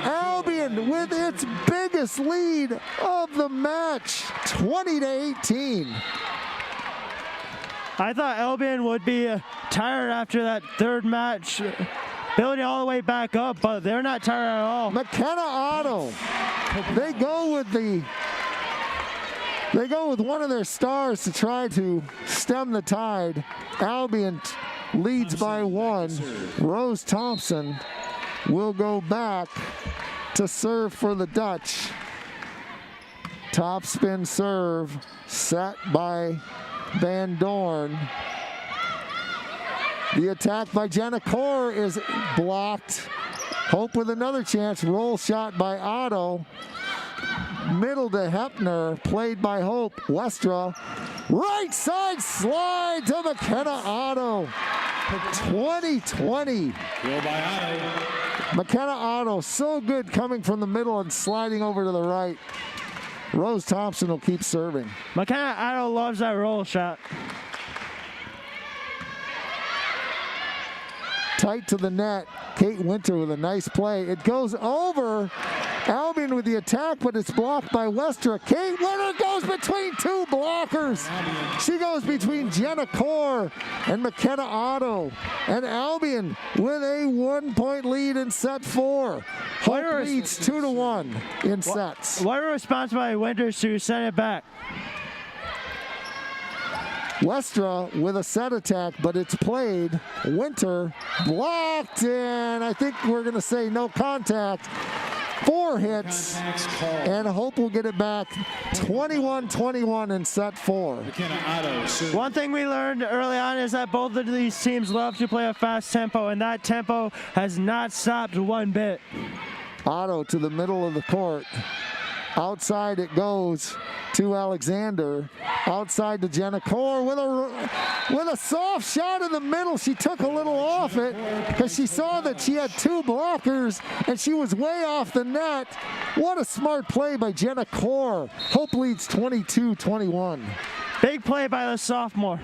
Speaker 13: Albion with its biggest lead of the match, 20-18.
Speaker 11: I thought Albion would be tired after that third match, building all the way back up, but they're not tired at all.
Speaker 13: McKenna Otto. They go with one of their stars to try to stem the tide. Albion leads by 1. Rose Thompson will go back to serve for the Dutch. Top spin serve set by Van Dorn. The attack by Jenna Core is blocked. Hope with another chance. Roll shot by Otto. Middle to Hepner, played by Hope. Westra, right side slide to McKenna Otto. 20-20. McKenna Otto, so good coming from the middle and sliding over to the right. Rose Thompson will keep serving.
Speaker 11: McKenna Otto loves that roll shot.
Speaker 13: Tight to the net. Kate Winter with a nice play. It goes over. Albion with the attack, but it's blocked by Westra. Kate Winter goes between 2 blockers. She goes between Jenna Core and McKenna Otto. And Albion with a 1-point lead in set 4. Hope leads 2-1 in sets.
Speaker 11: What a response by Winters to send it back.
Speaker 13: Westra with a set attack, but it's played. Winter blocked, and I think we're going to say no contact. 4 hits, and Hope will get it back. 21-21 in set 4.
Speaker 11: One thing we learned early on is that both of these teams love to play a fast tempo, and that tempo has not stopped one bit.
Speaker 13: Otto to the middle of the court. Outside it goes to Alexander. Outside to Jenna Core with a soft shot in the middle. She took a little off it because she saw that she had 2 blockers and she was way off the net. What a smart play by Jenna Core. Hope leads 22-21.
Speaker 11: Big play by the sophomore.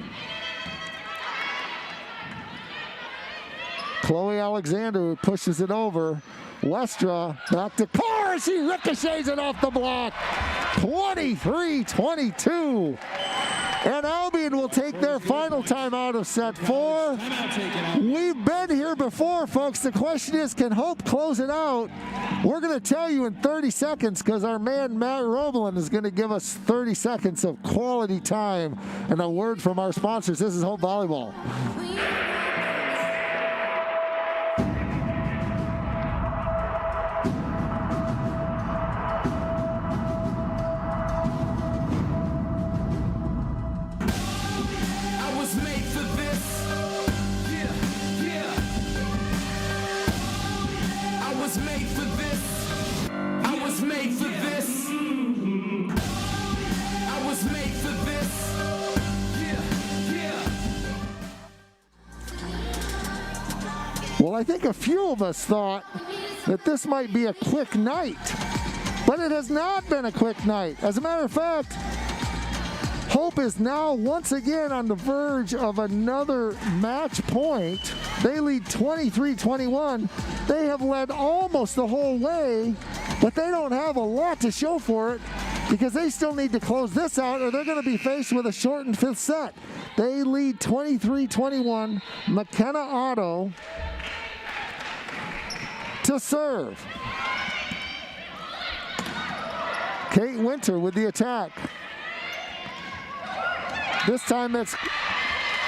Speaker 13: Chloe Alexander pushes it over. Westra back to Carr. She ricochets it off the block. 23-22. And Albion will take their final timeout of set 4. We've been here before, folks. The question is, can Hope close it out? We're going to tell you in 30 seconds because our man Matt Roblin is going to give us 30 seconds of quality time and a word from our sponsors. This is Hope Volleyball. Well, I think a few of us thought that this might be a quick night, but it has not been a quick night. As a matter of fact, Hope is now once again on the verge of another match point. They lead 23-21. They have led almost the whole way, but they don't have a lot to show for it because they still need to close this out or they're going to be faced with a shortened 5th set. They lead 23-21. McKenna Otto to serve. Kate Winter with the attack. This time it's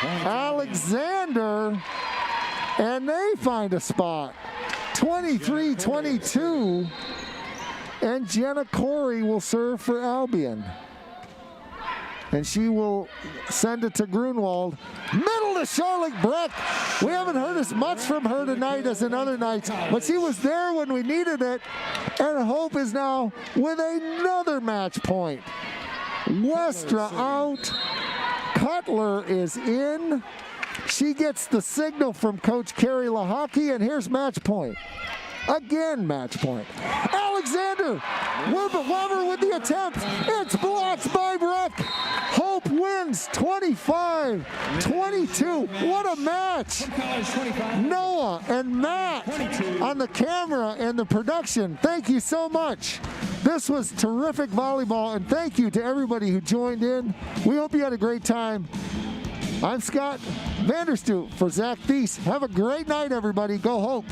Speaker 13: Alexander, and they find a spot. 23-22, and Jenna Corey will serve for Albion. And she will send it to Grunwald. Middle to Charlotte Breck. We haven't heard as much from her tonight as in other nights, but she was there when we needed it. And Hope is now with another match point. Westra out. Cutler is in. She gets the signal from Coach Carrie Lahaki, and here's match point. Again, match point. Alexander Weber with the attempt. It's blocked by Breck. Hope wins 25-22. What a match. Noah and Matt on the camera and the production. Thank you so much. This was terrific volleyball, and thank you to everybody who joined in. We hope you had a great time. I'm Scott Vanderstoot for Zach Thies. Have a great night, everybody. Go Hope.